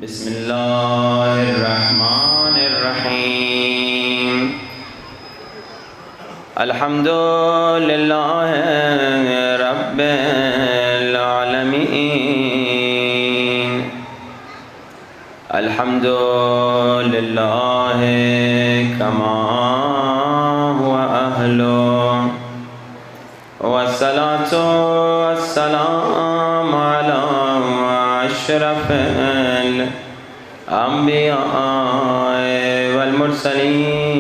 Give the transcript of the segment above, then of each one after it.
بسم اللہ الرحمن الرحیم الحمد للہ رب العالمین الحمد للہ کما هو اہلہ والصلاة والسلام علی اشرف الانبیاء والمرسلین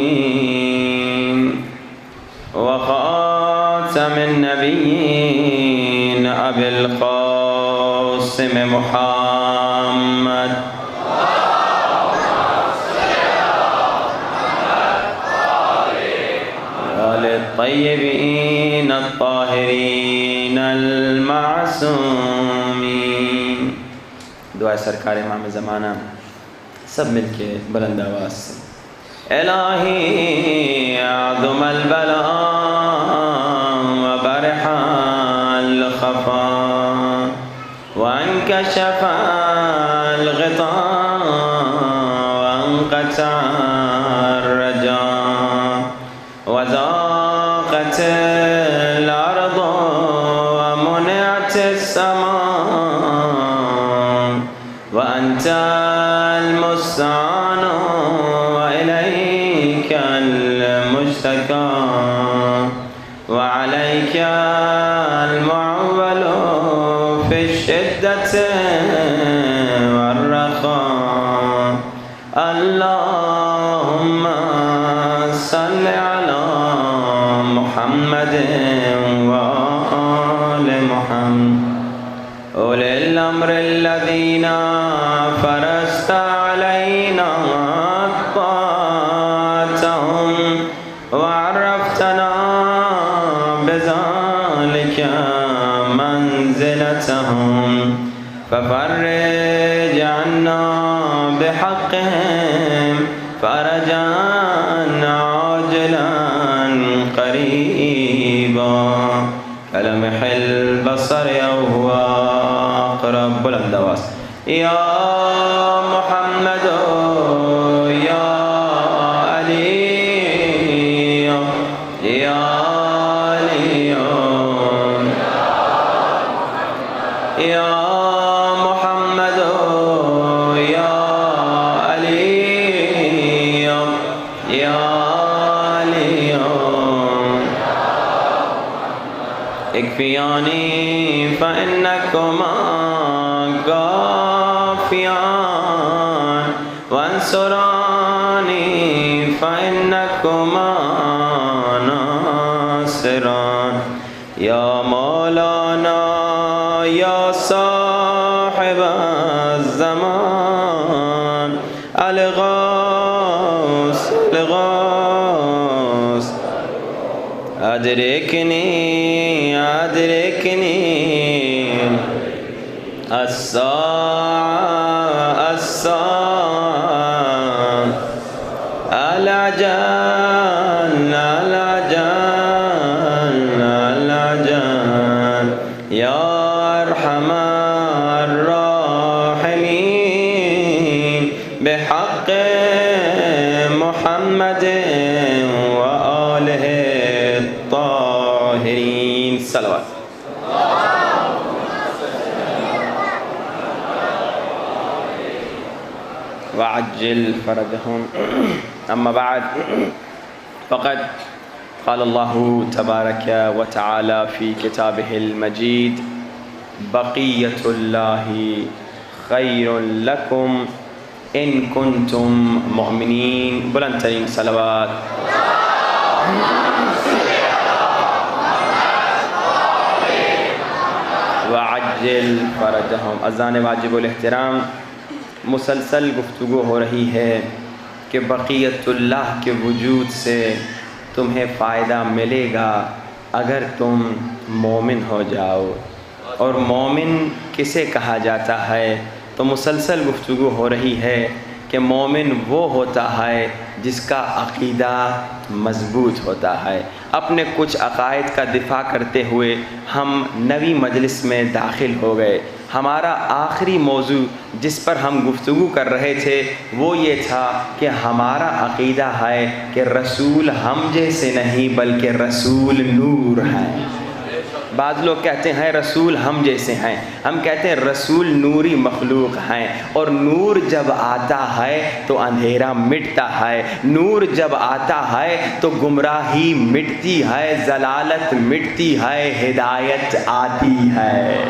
وخاتم النبیین ابی القاسم محمد آل الطیبین الطاہرین المعصومین۔ دعائے سرکار امام زمانہ سب مل کے بلند آواز سے۔ الہی عظم البلاء وبرح الخفاء وانکشف الغطاء وانقطع الرجاء وضاقت الارض ومنعت السماء وانت المستعان وإليك المشتكى وعليك المعول في الشدة والرخاء اللهم صل على محمد وآل محمد أولي الأمر الذين فرضت علينا طاعتهم وعرفتنا بذلك منزلتهم ففرج عنا بحقهم فرجا عاجلا قريبا كلمح البصر أو هو أقرب بلند آواز یا محمد یا علی یا علی یا محمد یا علی یا علی اکفیانی فإنکما غافیان وانصرانی فإنکما ناصران یا مولانا یا صاحب الزمان الغوث الغوث ادرکنی ادرکنی الساعة الساعة العجل العجل العجل يا أرحم الراحمين بحق محمد وآله الطاهرين صلوات وعجل فرجهم أما بعد فقد قال الله تبارك وتعالى في كتابه المجيد بقية الله خير لكم إن كنتم مؤمنين بلند ترین صلوات وعجل فرجهم۔ اذان واجب الاحترام مسلسل گفتگو ہو رہی ہے کہ بقیت اللہ کے وجود سے تمہیں فائدہ ملے گا اگر تم مومن ہو جاؤ۔ اور مومن کسے کہا جاتا ہے؟ تو مسلسل گفتگو ہو رہی ہے کہ مومن وہ ہوتا ہے جس کا عقیدہ مضبوط ہوتا ہے۔ اپنے کچھ عقائد کا دفاع کرتے ہوئے ہم نوی مجلس میں داخل ہو گئے۔ ہمارا آخری موضوع جس پر ہم گفتگو کر رہے تھے وہ یہ تھا کہ ہمارا عقیدہ ہے کہ رسول ہم جیسے نہیں بلکہ رسول نور ہیں۔ بعض لوگ کہتے ہیں رسول ہم جیسے ہیں، ہم کہتے ہیں رسول نوری مخلوق ہیں، اور نور جب آتا ہے تو اندھیرا مٹتا ہے، نور جب آتا ہے تو گمراہی مٹتی ہے، ضلالت مٹتی ہے، ہدایت آتی ہے۔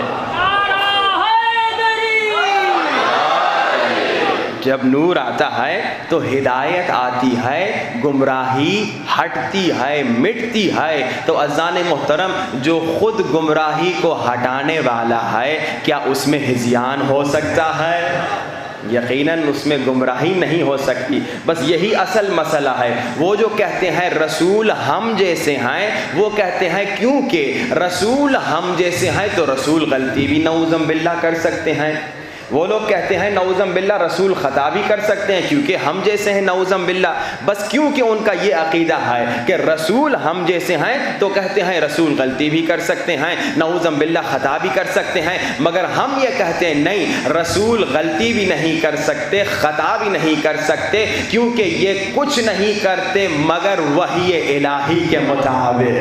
جب نور آتا ہے تو ہدایت آتی ہے، گمراہی ہٹتی ہے، مٹتی ہے۔ تو اذان محترم، جو خود گمراہی کو ہٹانے والا ہے کیا اس میں ہذیان ہو سکتا ہے؟ یقیناً اس میں گمراہی نہیں ہو سکتی۔ بس یہی اصل مسئلہ ہے۔ وہ جو کہتے ہیں رسول ہم جیسے ہیں، وہ کہتے ہیں کیونکہ رسول ہم جیسے ہیں تو رسول غلطی بھی نعوذ باللہ کر سکتے ہیں۔ وہ لوگ کہتے ہیں نعوذ باللہ رسول خطا بھی کر سکتے ہیں کیونکہ ہم جیسے ہیں نعوذ باللہ۔ بس کیونکہ ان کا یہ عقیدہ ہے کہ رسول ہم جیسے ہیں تو کہتے ہیں رسول غلطی بھی کر سکتے ہیں، نعوذ باللہ خطا بھی کر سکتے ہیں۔ مگر ہم یہ کہتے ہیں نہیں، رسول غلطی بھی نہیں کر سکتے، خطا بھی نہیں کر سکتے، کیونکہ یہ کچھ نہیں کرتے مگر وحی الہی کے مطابق۔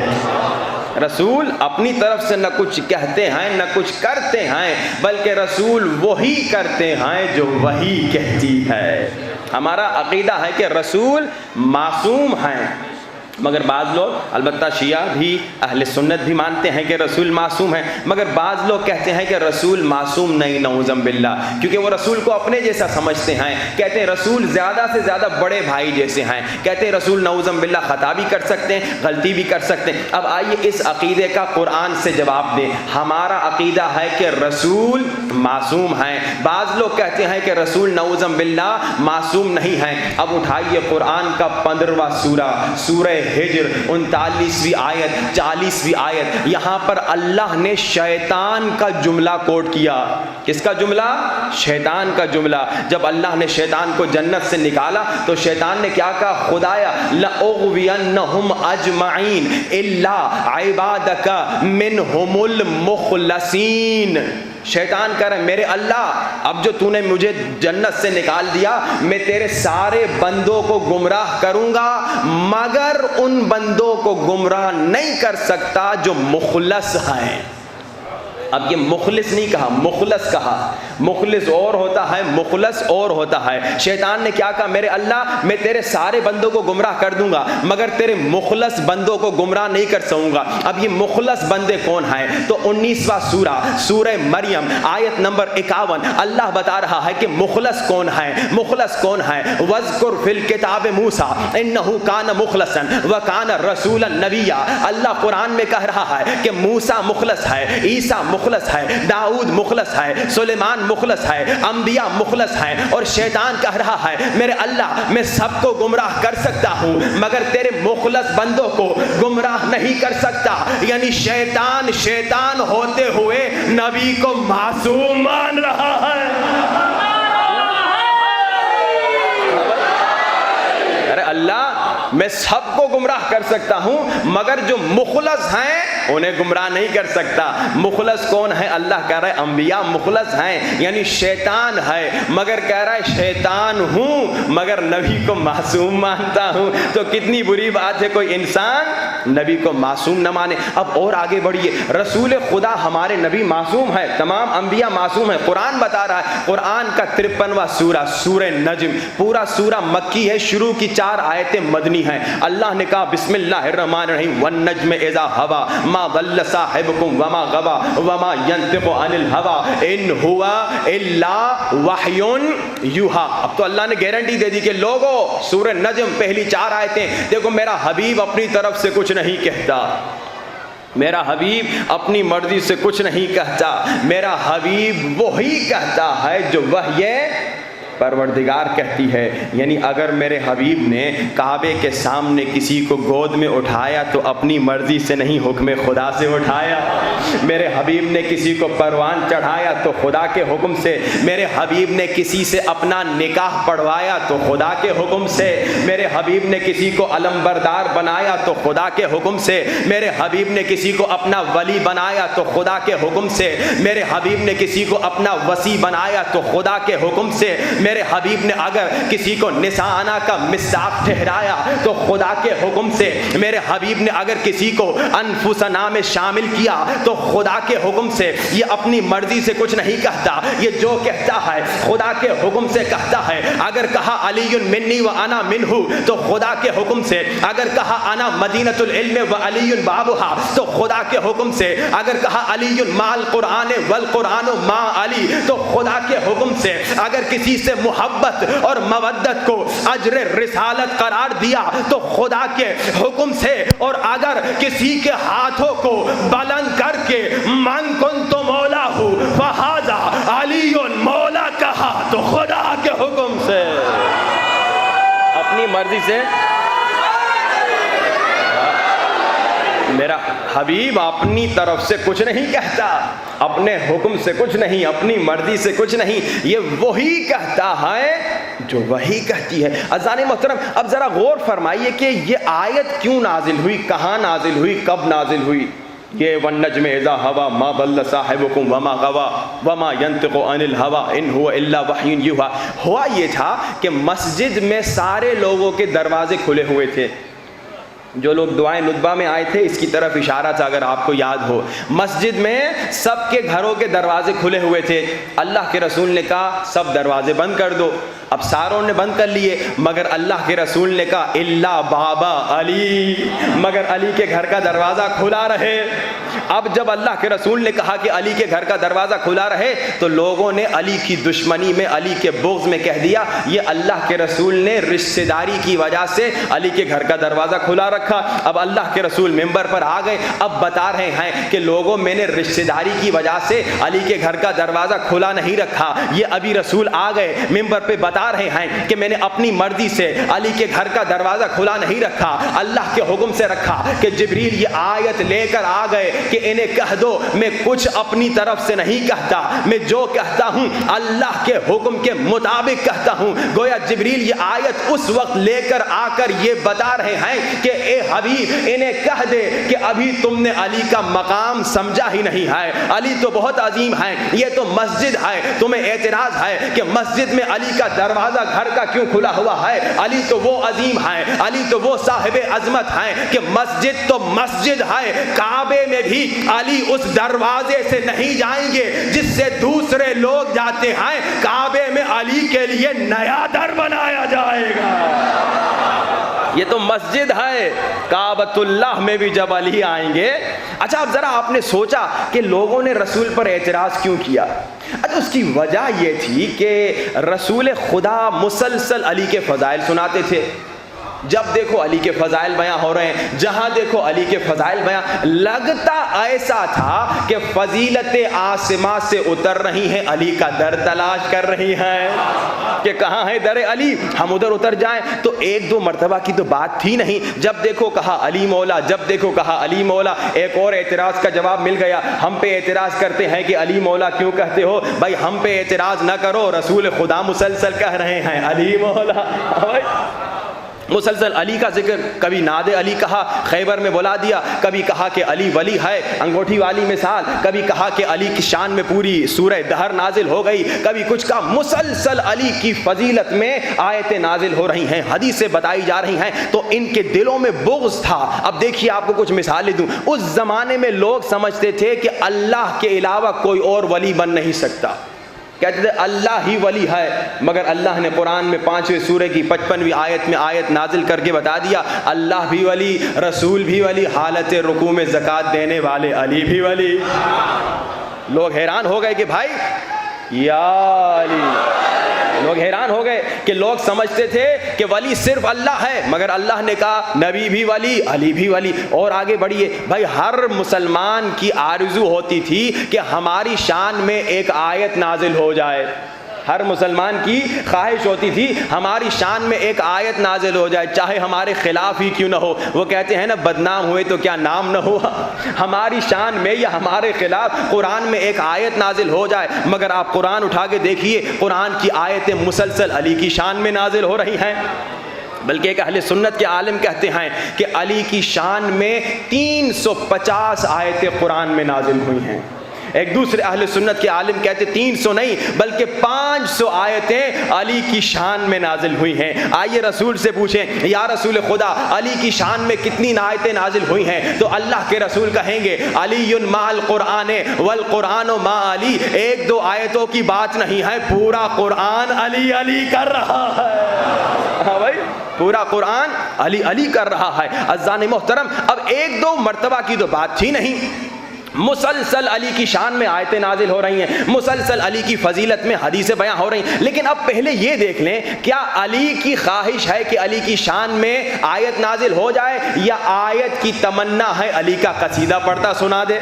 رسول اپنی طرف سے نہ کچھ کہتے ہیں نہ کچھ کرتے ہیں، بلکہ رسول وہی کرتے ہیں جو وحی کہتی ہے۔ ہمارا عقیدہ ہے کہ رسول معصوم ہیں، مگر بعض لوگ، البتہ شیعہ بھی اہل سنت بھی مانتے ہیں کہ رسول معصوم ہیں، مگر بعض لوگ کہتے ہیں کہ رسول معصوم نہیں نعوذ باللہ، کیونکہ وہ رسول کو اپنے جیسا سمجھتے ہیں۔ کہتے ہیں رسول زیادہ سے زیادہ بڑے بھائی جیسے ہیں، کہتے ہیں رسول نعوذ باللہ خطا بھی کر سکتے ہیں، غلطی بھی کر سکتے ہیں۔ اب آئیے اس عقیدے کا قرآن سے جواب دیں۔ ہمارا عقیدہ ہے کہ رسول معصوم ہیں، بعض لوگ کہتے ہیں کہ رسول نعوذ باللہ معصوم نہیں ہیں۔ اب اٹھائیے قرآن کا 15واں سورہ، سورہ ہجر، 39ویں آیت، 40ویں آیت، یہاں پر اللہ نے شیطان کا جملہ کوٹ کیا۔ کس کا جملہ؟ شیطان کا جملہ۔ جب اللہ نے شیطان کو جنت سے نکالا تو شیطان نے کیا کہا؟ خدایا لَأُغْوِيَنَّهُمْ أَجْمَعِينَ إِلَّا عِبَادَكَ مِنْهُمُ الْمُخْلَصِينَ۔ شیطان کہہ رہا ہے میرے اللہ، اب جو تو نے مجھے جنت سے نکال دیا، میں تیرے سارے بندوں کو گمراہ کروں گا، مگر ان بندوں کو گمراہ نہیں کر سکتا جو مخلص ہیں۔ اب یہ مخلص نہیں کہا، مخلص کہا۔ مخلص اور ہوتا ہے، مخلص اور ہوتا ہے۔ شیطان نے کیا کہا؟ میرے اللہ، میں تیرے سارے بندوں کو گمراہ کر دوں گا مگر تیرے مخلص بندوں کو گمراہ نہیں کر سکوں گا۔ اب یہ مخلص بندے کون ہیں؟ تو 19واں سورہ، سورہ مریم، آیت نمبر 51، اللہ بتا رہا ہے کہ مخلص کون ہے، مخلص کون ہے۔ وَاذْكُرْ فِي الْكِتَابِ مُوسَىٰ إِنَّهُ كَانَ مُخْلَصًا وَكَانَ رَسُولًا نَبِيًّا۔ اللہ قرآن میں کہہ رہا ہے کہ موسیٰ مخلص ہے، عیسیٰ مخلص ہے، داؤد مخلص ہے، سلیمان مخلص ہے، انبیاء مخلص ہیں، اور شیطان کہہ رہا ہے میرے اللہ، میں سب کو گمراہ کر سکتا ہوں مگر تیرے مخلص بندوں کو گمراہ نہیں کر سکتا۔ یعنی شیطان ہوتے ہوئے نبی کو معصوم مان رہا ہے۔ ارے اللہ، میں سب کو گمراہ کر سکتا ہوں مگر جو مخلص ہیں انہیں گمراہ نہیں کر سکتا۔ مخلص کون ہے؟ اللہ کہہ رہا ہے انبیاء مخلص ہیں، یعنی شیطان ہے مگر کہہ رہا ہے شیطان ہوں مگر نبی کو معصوم مانتا ہوں۔ تو کتنی بری بات ہے کوئی انسان نبی کو معصوم نہ مانے۔ اب اور آگے بڑھیے، رسول خدا ہمارے نبی معصوم ہے، تمام انبیاء معصوم ہیں۔ قرآن بتا رہا ہے، قرآن کا 53واں سورہ، سورہ نجم، پورا سورہ مکی ہے، شروع کی 4 آیتیں مدنی ہیں۔ اللہ نے کہا بسم اللہ الرحمن الرحیم، والنجم اذا ہوا ما ضل صاحبكم وما غوا وما ينطق عن الهوى ان هو الا وحی یوحی۔ اب تو اللہ نے گارنٹی دے دی کہ لوگوں، سورہ نجم پہلی 4 آیتیں دیکھو، میرا حبیب اپنی طرف سے کچھ نہیں کہتا، میرا حبیب اپنی مرضی سے کچھ نہیں کہتا، میرا حبیب وہی کہتا ہے جو وحی پروردگار کہتی ہے یعنی اگر میرے حبیب نے کعبے کے سامنے کسی کو گود میں اٹھایا تو اپنی مرضی سے نہیں، حکم خدا سے اٹھایا۔ میرے حبیب نے کسی کو پروان چڑھایا تو خدا کے حکم سے۔ میرے حبیب نے کسی سے اپنا نکاح پڑھوایا تو خدا کے حکم سے۔ میرے حبیب نے کسی کو علمبردار بنایا تو خدا کے حکم سے۔ میرے حبیب نے کسی کو اپنا ولی بنایا تو خدا کے حکم سے۔ میرے حبیب نے کسی کو اپنا وصی بنایا تو خدا کے حکم سے۔ میرے حبیب نے اگر کسی کو نساءنا کا مصداق ٹھہرایا تو خدا کے حکم سے۔ میرے حبیب نے اگر کسی کو انفسنا میں شامل کیا تو خدا کے حکم سے۔ یہ اپنی مرضی سے کچھ نہیں کہتا، یہ جو کہتا ہے خدا کے حکم سے کہتا ہے۔ اگر کہا علی منی و انا منہ تو خدا کے حکم سے۔ اگر کہا انا مدینۃ العلم و علی بابھا تو خدا کے حکم سے۔ اگر کہا علی مع القرآن والقرآن مع علی تو خدا کے حکم سے۔ اگر کسی سے محبت اور مودت کو اجر رسالت قرار دیا تو خدا کے حکم سے۔ اور اگر کسی کے ہاتھوں کو بلند کر کے من کنت مولا فہذا علی مولا کہا تو خدا کے حکم سے، اپنی مرضی سے۔ میرا حبیب اپنی طرف سے کچھ نہیں کہتا، اپنے حکم سے کچھ نہیں، اپنی مرضی سے کچھ نہیں، یہ وہی کہتا ہے جو وہی کہتی ہے۔ عزیزان محترم، اب ذرا غور فرمائیے کہ یہ آیت کیوں نازل ہوئی، کہاں نازل ہوئی، کب نازل ہوئی؟ یہ والنجم اذا ہوا ما ضل صاحبکم وما غوا وما ينطق عن الهوى ان هو الا وحی یوحی۔ ہوا یہ تھا کہ مسجد میں سارے لوگوں کے دروازے کھلے ہوئے تھے۔ جو لوگ دعائیں ندبہ میں آئے تھے اس کی طرف اشارہ تھا اگر آپ کو یاد ہو۔ مسجد میں سب کے گھروں کے دروازے کھلے ہوئے تھے۔ اللہ کے رسول نے کہا سب دروازے بند کر دو۔ اب ساروں نے بند کر لیے، مگر اللہ کے رسول نے کہا الا بابا علی، مگر علی کے گھر کا دروازہ کھلا رہے۔ اب جب اللہ کے رسول نے کہا کہ علی کے گھر کا دروازہ کھلا رہے تو لوگوں نے علی کی دشمنی میں، علی کے بغض میں کہہ دیا یہ اللہ کے رسول نے رشتہ داری کی وجہ سے علی کے گھر کا دروازہ کھلا رکھا۔ اب اللہ کے رسول منبر پر آ گئے، اب بتا رہے ہیں کہ لوگوں میں نے رشتہ داری کی وجہ سے علی کے گھر کا دروازہ کھلا نہیں رکھا۔ یہ ابھی رسول آ گئے منبر پہ بتا رہے ہیں کہ میں نے اپنی مرضی سے علی کے گھر کا دروازہ کھلا نہیں رکھا، اللہ کے حکم سے رکھا۔ کہ جبریل یہ آیت لے کر آ گئے کہ انہیں کہہ دو میں کچھ اپنی طرف سے نہیں کہتا، میں جو کہتا ہوں اللہ کے حکم کے مطابق کہتا ہوں۔ گویا جبریل یہ آیت اس وقت لے کر آ کر یہ بتا رہے ہیں کہ اے حبیب انہیں کہہ دے کہ ابھی تم نے علی کا مقام سمجھا ہی نہیں ہے، علی تو بہت عظیم ہے، یہ تو مسجد ہے، تمہیں اعتراض ہے کہ مسجد میں علی کا دروازہ گھر کا کیوں کھلا ہوا ہے؟ علی تو وہ عظیم ہے، علی تو وہ صاحب عظمت ہے کہ مسجد تو مسجد ہے، کعبے میں بھی علی اس دروازے سے نہیں جائیں گے جس سے دوسرے لوگ جاتے ہیں، کعبے میں علی کے لیے نیا در بنایا جائے گا۔ یہ تو مسجد ہے، کعبۃ اللہ میں بھی جب علی آئیں گے۔ اچھا اب ذرا آپ نے سوچا کہ لوگوں نے رسول پر اعتراض کیوں کیا؟ اچھا اس کی وجہ یہ تھی کہ رسول خدا مسلسل علی کے فضائل سناتے تھے۔ جب دیکھو علی کے فضائل بیان ہو رہے ہیں، جہاں دیکھو علی کے فضائل بیان، لگتا ایسا تھا کہ فضیلت آسماں سے اتر رہی ہیں، علی کا در تلاش کر رہی ہیں کہ کہاں ہے در علی، ہم ادھر اتر جائیں۔ تو ایک دو مرتبہ کی تو بات تھی نہیں، جب دیکھو کہا علی مولا، جب دیکھو کہا علی مولا۔ ایک اور اعتراض کا جواب مل گیا، ہم پہ اعتراض کرتے ہیں کہ علی مولا کیوں کہتے ہو؟ بھائی ہم پہ اعتراض نہ کرو، رسول خدا مسلسل کہہ رہے ہیں علی مولا، مسلسل علی کا ذکر، کبھی ناد علی کہا خیبر میں بلا دیا، کبھی کہا کہ علی ولی ہے انگوٹھی والی مثال، کبھی کہا کہ علی کی شان میں پوری سورہ دہر نازل ہو گئی، کبھی کچھ کا، مسلسل علی کی فضیلت میں آیتیں نازل ہو رہی ہیں، حدیثیں بتائی جا رہی ہیں، تو ان کے دلوں میں بغض تھا۔ اب دیکھیے آپ کو کچھ مثالیں دوں، اس زمانے میں لوگ سمجھتے تھے کہ اللہ کے علاوہ کوئی اور ولی بن نہیں سکتا، کہتے تھے اللہ ہی ولی ہے، مگر اللہ نے قرآن میں 5ویں سورہ کی 55ویں آیت میں آیت نازل کر کے بتا دیا اللہ بھی ولی، رسول بھی ولی، حالت رکوع میں زکوٰۃ دینے والے علی بھی ولی۔ لوگ حیران ہو گئے کہ بھائی یا علی، لوگ حیران ہو گئے کہ لوگ سمجھتے تھے کہ ولی صرف اللہ ہے، مگر اللہ نے کہا نبی بھی ولی، علی بھی ولی۔ اور آگے بڑھیے بھائی، ہر مسلمان کی آرزو ہوتی تھی کہ ہماری شان میں ایک آیت نازل ہو جائے، ہر مسلمان کی خواہش ہوتی تھی ہماری شان میں ایک آیت نازل ہو جائے، چاہے ہمارے خلاف ہی کیوں نہ ہو۔ وہ کہتے ہیں نا بدنام ہوئے تو کیا نام نہ ہوا، ہماری شان میں یا ہمارے خلاف قرآن میں ایک آیت نازل ہو جائے۔ مگر آپ قرآن اٹھا کے دیکھیے، قرآن کی آیتیں مسلسل علی کی شان میں نازل ہو رہی ہیں۔ بلکہ ایک اہل سنت کے عالم کہتے ہیں کہ علی کی شان میں 350 آیتیں قرآن میں نازل ہوئی ہیں۔ ایک دوسرے اہل سنت کے عالم کہتے 300 نہیں بلکہ 500 آیتیں علی کی شان میں نازل ہوئی ہیں۔ آئیے رسول سے پوچھیں، یا رسول خدا علی کی شان میں کتنی آیتیں نازل ہوئی ہیں؟ تو اللہ کے رسول کہیں گے علی مع القرآن والقرآن مع علی۔ ایک دو آیتوں کی بات نہیں ہے، پورا قرآن علی علی کر رہا ہے۔ ہاں بھائی، پورا قرآن علی علی کر رہا ہے۔ عزیزان محترم، اب ایک دو مرتبہ کی تو بات تھی نہیں، مسلسل علی کی شان میں آیتیں نازل ہو رہی ہیں، مسلسل علی کی فضیلت میں حدیثیں بیان ہو رہی ہیں۔ لیکن اب پہلے یہ دیکھ لیں، کیا علی کی خواہش ہے کہ علی کی شان میں آیت نازل ہو جائے، یا آیت کی تمنا ہے علی کا قصیدہ پڑھتا سنا دے؟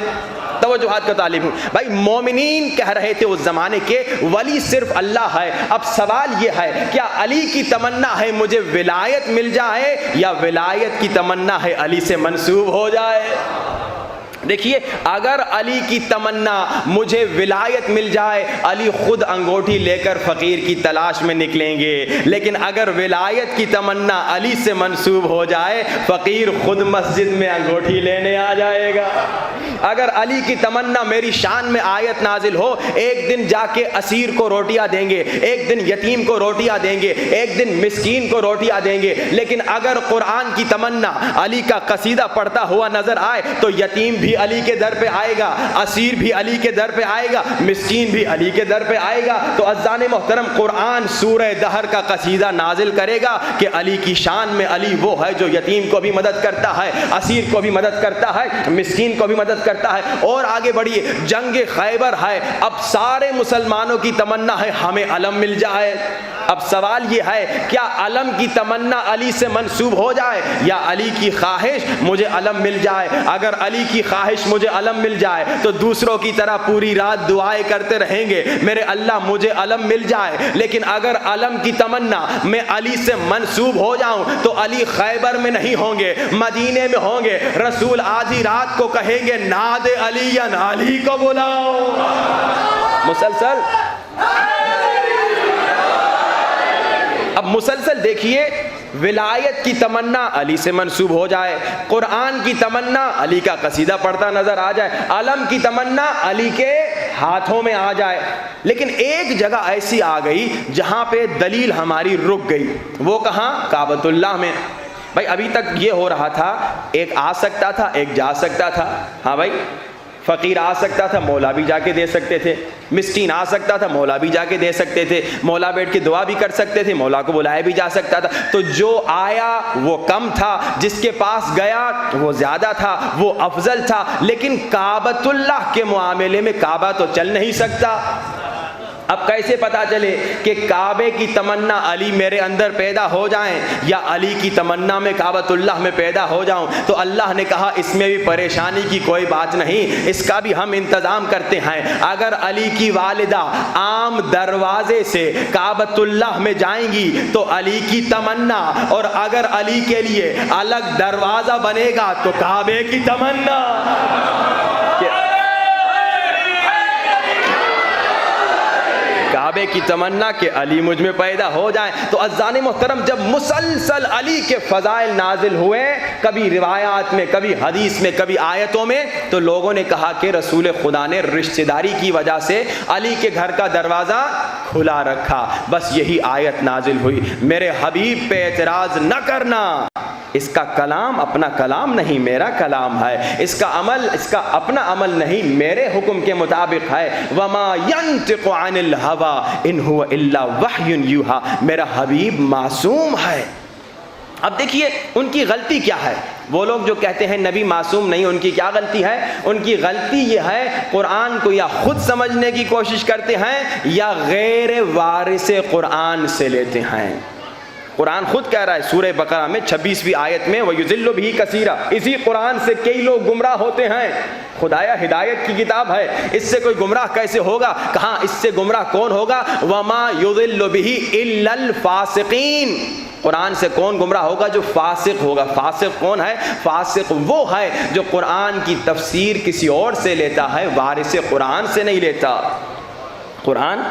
توجہات کا طالب ہوں بھائی، مومنین کہہ رہے تھے اس زمانے کے ولی صرف اللہ ہے۔ اب سوال یہ ہے، کیا علی کی تمنا ہے مجھے ولایت مل جائے، یا ولایت کی تمنا ہے علی سے منسوب ہو جائے؟ دیکھیے، اگر علی کی تمنا مجھے ولایت مل جائے، علی خود انگوٹھی لے کر فقیر کی تلاش میں نکلیں گے، لیکن اگر ولایت کی تمنا علی سے منسوب ہو جائے، فقیر خود مسجد میں انگوٹھی لینے آ جائے گا۔ اگر علی کی تمنا میری شان میں آیت نازل ہو، ایک دن جا کے اسیر کو روٹیاں دیں گے، ایک دن یتیم کو روٹیاں دیں گے، ایک دن مسکین کو روٹیاں دیں گے۔ لیکن اگر قرآن کی تمنا علی کا قصیدہ پڑھتا ہوا نظر آئے تو یتیم بھی علی کے در پہ آئے گا، اسیر بھی علی کے در پہ آئے گا، مسکین بھی علی کے در پہ آئے گا۔ تو عزیزان محترم، قرآن سورہ دہر کا قصیدہ نازل کرے گا کہ علی کی شان میں علی وہ ہے جو یتیم کو بھی مدد کرتا ہے، اسیر کو بھی مدد کرتا ہے، مسکین کو بھی مدد کرتا ہے۔ اور آگے بڑھیے، جنگ خیبر ہے، اب سارے مسلمانوں کی تمنا ہے ہمیں علم مل جائے۔ اب سوال یہ ہے، کیا علم کی تمنا علی سے منسوب ہو جائے، یا علی کی خواہش مجھے علم مل جائے؟ اگر علی کی خواہش مجھے علم مل جائے تو دوسروں کی طرح پوری رات دعائیں کرتے رہیں گے میرے اللہ مجھے علم مل جائے۔ لیکن اگر علم کی تمنا میں علی سے منسوب ہو جاؤں تو علی خیبر میں نہیں ہوں گے، مدینے میں ہوں گے۔ رسول آدھی رات کو کہیں گے ناد علی یا علی کو بلاؤ۔ مسلسل اب مسلسل دیکھیے، ولایت کی تمنا علی سے منسوب ہو جائے، قرآن کی تمنا علی کا قصیدہ پڑھتا نظر آ جائے، علم کی تمنا علی کے ہاتھوں میں آ جائے۔ لیکن ایک جگہ ایسی آ گئی جہاں پہ دلیل ہماری رک گئی، وہ کہاں؟ کعبۃ اللہ میں۔ بھائی ابھی تک یہ ہو رہا تھا، ایک آ سکتا تھا ایک جا سکتا تھا۔ ہاں بھائی، فقیر آ سکتا تھا، مولا بھی جا کے دے سکتے تھے، مسکین آ سکتا تھا، مولا بھی جا کے دے سکتے تھے، مولا بیٹھ کے دعا بھی کر سکتے تھے، مولا کو بلایا بھی جا سکتا تھا۔ تو جو آیا وہ کم تھا، جس کے پاس گیا وہ زیادہ تھا، وہ افضل تھا۔ لیکن کعبۃ اللہ کے معاملے میں کعبہ تو چل نہیں سکتا۔ اب کیسے پتا چلے کہ کعبے کی تمنا علی میرے اندر پیدا ہو جائیں یا علی کی تمنا میں کعبۃ اللہ میں پیدا ہو جاؤں؟ تو اللہ نے کہا اس میں بھی پریشانی کی کوئی بات نہیں، اس کا بھی ہم انتظام کرتے ہیں۔ اگر علی کی والدہ عام دروازے سے کعبۃ اللہ میں جائیں گی تو علی کی تمنا، اور اگر علی کے لیے الگ دروازہ بنے گا تو کعبے کی تمنا۔ کعبے کی تمنا کہ علی مجھ میں پیدا ہو جائے۔ تو عزیزان محترم، جب مسلسل علی کے فضائل نازل ہوئے، کبھی روایات میں، کبھی حدیث میں، کبھی آیتوں میں، تو لوگوں نے کہا کہ رسول خدا نے رشتہ داری کی وجہ سے علی کے گھر کا دروازہ کھلا رکھا۔ بس یہی آیت نازل ہوئی، میرے حبیب پہ اعتراض نہ کرنا، اس کا کلام اپنا کلام نہیں، میرا کلام ہے، اس کا عمل اس کا اپنا عمل نہیں، میرے حکم کے مطابق ہے۔ وما ينطق عن الهوى ان هو الا وحی یوحى، میرا حبیب معصوم ہے۔ اب دیکھیے ان کی غلطی کیا ہے، وہ لوگ جو کہتے ہیں نبی معصوم نہیں، ان کی کیا غلطی ہے؟ ان کی غلطی یہ ہے، قرآن کو یا خود سمجھنے کی کوشش کرتے ہیں یا غیر وارث قرآن سے لیتے ہیں۔ قرآن خود کہہ رہا ہے سورہ بقرہ میں 26ویں آیت میں وَيُضِلُّ بِهِ كَثِيرًا، اسی قرآن سے کئی لوگ گمراہ ہوتے ہیں۔ خدایا ہدایت کی کتاب ہے، اس سے کوئی گمراہ کیسے ہوگا؟ کہاں اس سے گمراہ کون ہوگا؟ وَمَا يُضِلُّ بِهِ إِلَّا الْفَاسِقِينَ، قرآن سے کون گمراہ ہوگا؟ جو فاسق ہوگا۔ فاسق کون ہے؟ فاسق وہ ہے جو قرآن کی تفسیر کسی اور سے لیتا ہے، وارث قرآن سے نہیں لیتا۔ قرآن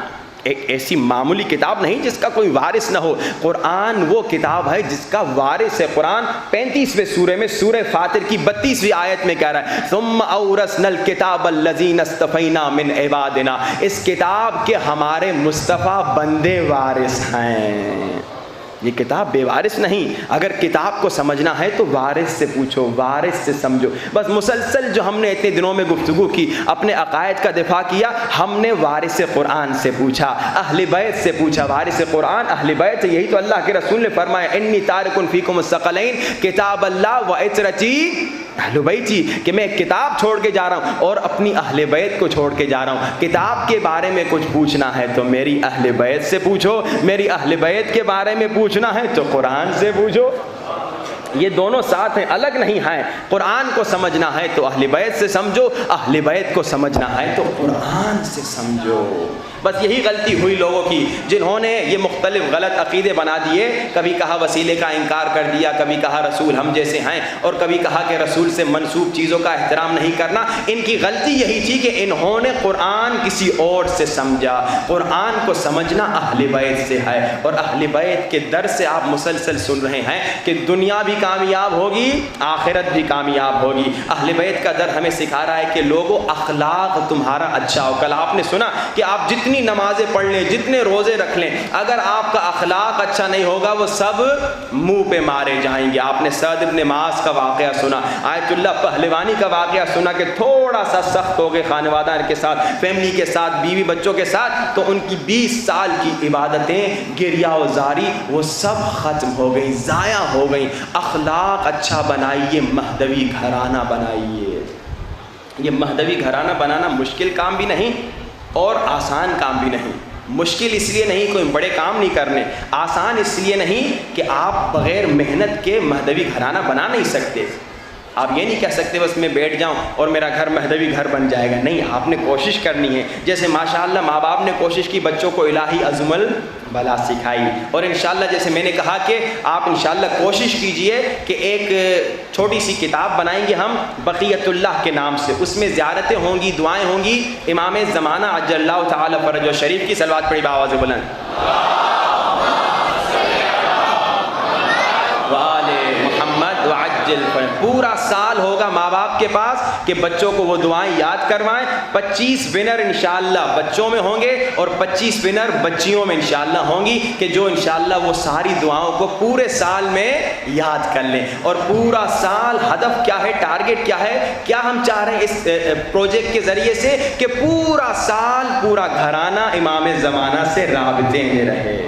ایک ایسی معمولی کتاب نہیں جس کا کوئی وارث نہ ہو، قرآن وہ کتاب ہے جس کا وارث ہے۔ قرآن 35ویں سورے میں سورہ فاطر کی 32ویں آیت میں کہہ رہا ہے ثم اورثنا الکتاب الذین اصطفینا من عبادنا، اس کتاب کے ہمارے مصطفیٰ بندے وارث ہیں۔ یہ کتاب بے وارث نہیں، اگر کتاب کو سمجھنا ہے تو وارث سے پوچھو، وارث سے سمجھو۔ بس مسلسل جو ہم نے اتنے دنوں میں گفتگو کی، اپنے عقائد کا دفاع کیا، ہم نے وارث قرآن سے پوچھا، اہل بیت سے پوچھا۔ وارث قرآن اہل بیت، یہی تو اللہ کے رسول نے فرمایا انی تارک فیکم الثقلین کتاب اللہ و عترتی اہل بیتی، کہ میں ایک کتاب چھوڑ کے جا رہا ہوں اور اپنی اہل بیت کو چھوڑ کے جا رہا ہوں۔ کتاب کے بارے میں کچھ پوچھنا ہے تو میری اہل بیت سے پوچھو، میری اہل بیت کے بارے میں پوچھنا ہے تو قرآن سے پوچھو۔ یہ دونوں ساتھ ہیں، الگ نہیں ہیں۔ قرآن کو سمجھنا ہے تو اہل بیت سے سمجھو، اہل بیت کو سمجھنا ہے تو قرآن سے سمجھو۔ بس یہی غلطی ہوئی لوگوں کی، جنہوں نے یہ مختلف غلط عقیدے بنا دیے، کبھی کہا وسیلے کا انکار کر دیا، کبھی کہا رسول ہم جیسے ہیں، اور کبھی کہا کہ رسول سے منسوب چیزوں کا احترام نہیں کرنا۔ ان کی غلطی یہی تھی کہ انہوں نے قرآن کسی اور سے سمجھا۔ قرآن کو سمجھنا اہل بیت سے ہے، اور اہل بیت کے در سے آپ مسلسل سن رہے ہیں کہ دنیا بھی کامیاب ہوگی، آخرت بھی کامیاب ہوگی۔ اہل بیت کا در ہمیں سکھا رہا ہے کہ لوگوں اخلاق تمہارا اچھا ہو۔ کل آپ نے سنا کہ آپ جتنی نمازیں پڑھ لیں، جتنے روزے رکھ لیں، اگر آپ کا اخلاق اچھا نہیں ہوگا وہ سب منہ پہ مارے جائیں گے۔ آپ نے سعد ابن معاذ کا واقعہ سنا، آیت اللہ پہلوانی کا واقعہ سنا کہ تھوڑا سا سخت ہو گئے خانوادہ کے ساتھ، فیملی کے ساتھ، بیوی بچوں کے ساتھ، تو ان کی 20 سال کی عبادتیں، گریہ و زاری، وہ سب ختم ہو گئی، ضائع ہو گئی۔ اخلاق اچھا بنائیے، مہدوی گھرانہ بنائیے۔ یہ مہدوی گھرانہ بنانا مشکل کام بھی نہیں اور آسان کام بھی نہیں۔ مشکل اس لیے نہیں، کوئی بڑے کام نہیں کرنے، آسان اس لیے نہیں کہ آپ بغیر محنت کے مہدوی گھرانہ بنا نہیں سکتے۔ آپ یہ نہیں کہہ سکتے بس میں بیٹھ جاؤں اور میرا گھر مہدوی گھر بن جائے گا، نہیں، آپ نے کوشش کرنی ہے۔ جیسے ماشاءاللہ ماں باپ نے کوشش کی بچوں کو الہی عزم البلا سکھائی، اور انشاءاللہ جیسے میں نے کہا کہ آپ انشاءاللہ کوشش کیجئے کہ ایک چھوٹی سی کتاب بنائیں گے ہم بقیت اللہ کے نام سے، اس میں زیارتیں ہوں گی، دعائیں ہوں گی، امام زمانہ عجل اللہ تعالی فرجہ شریف کی صلوات پڑھی بآواز بلند، پورا سال ہوگا ماں باپ کے پاس کہ بچوں کو وہ دعائیں یاد کروائیں۔ 25 ونر انشاءاللہ بچوں میں ہوں گے اور 25 ونر بچیوں میں انشاءاللہ ہوں گی کہ جو انشاءاللہ وہ ساری دعاؤں کو پورے سال میں یاد کر لیں۔ اور پورا سال ہدف کیا ہے، ٹارگٹ کیا ہے، کیا ہم چاہ رہے ہیں اس پروجیکٹ کے ذریعے سے کہ پورا سال پورا گھرانہ امام زمانہ سے رابطے میں رہے۔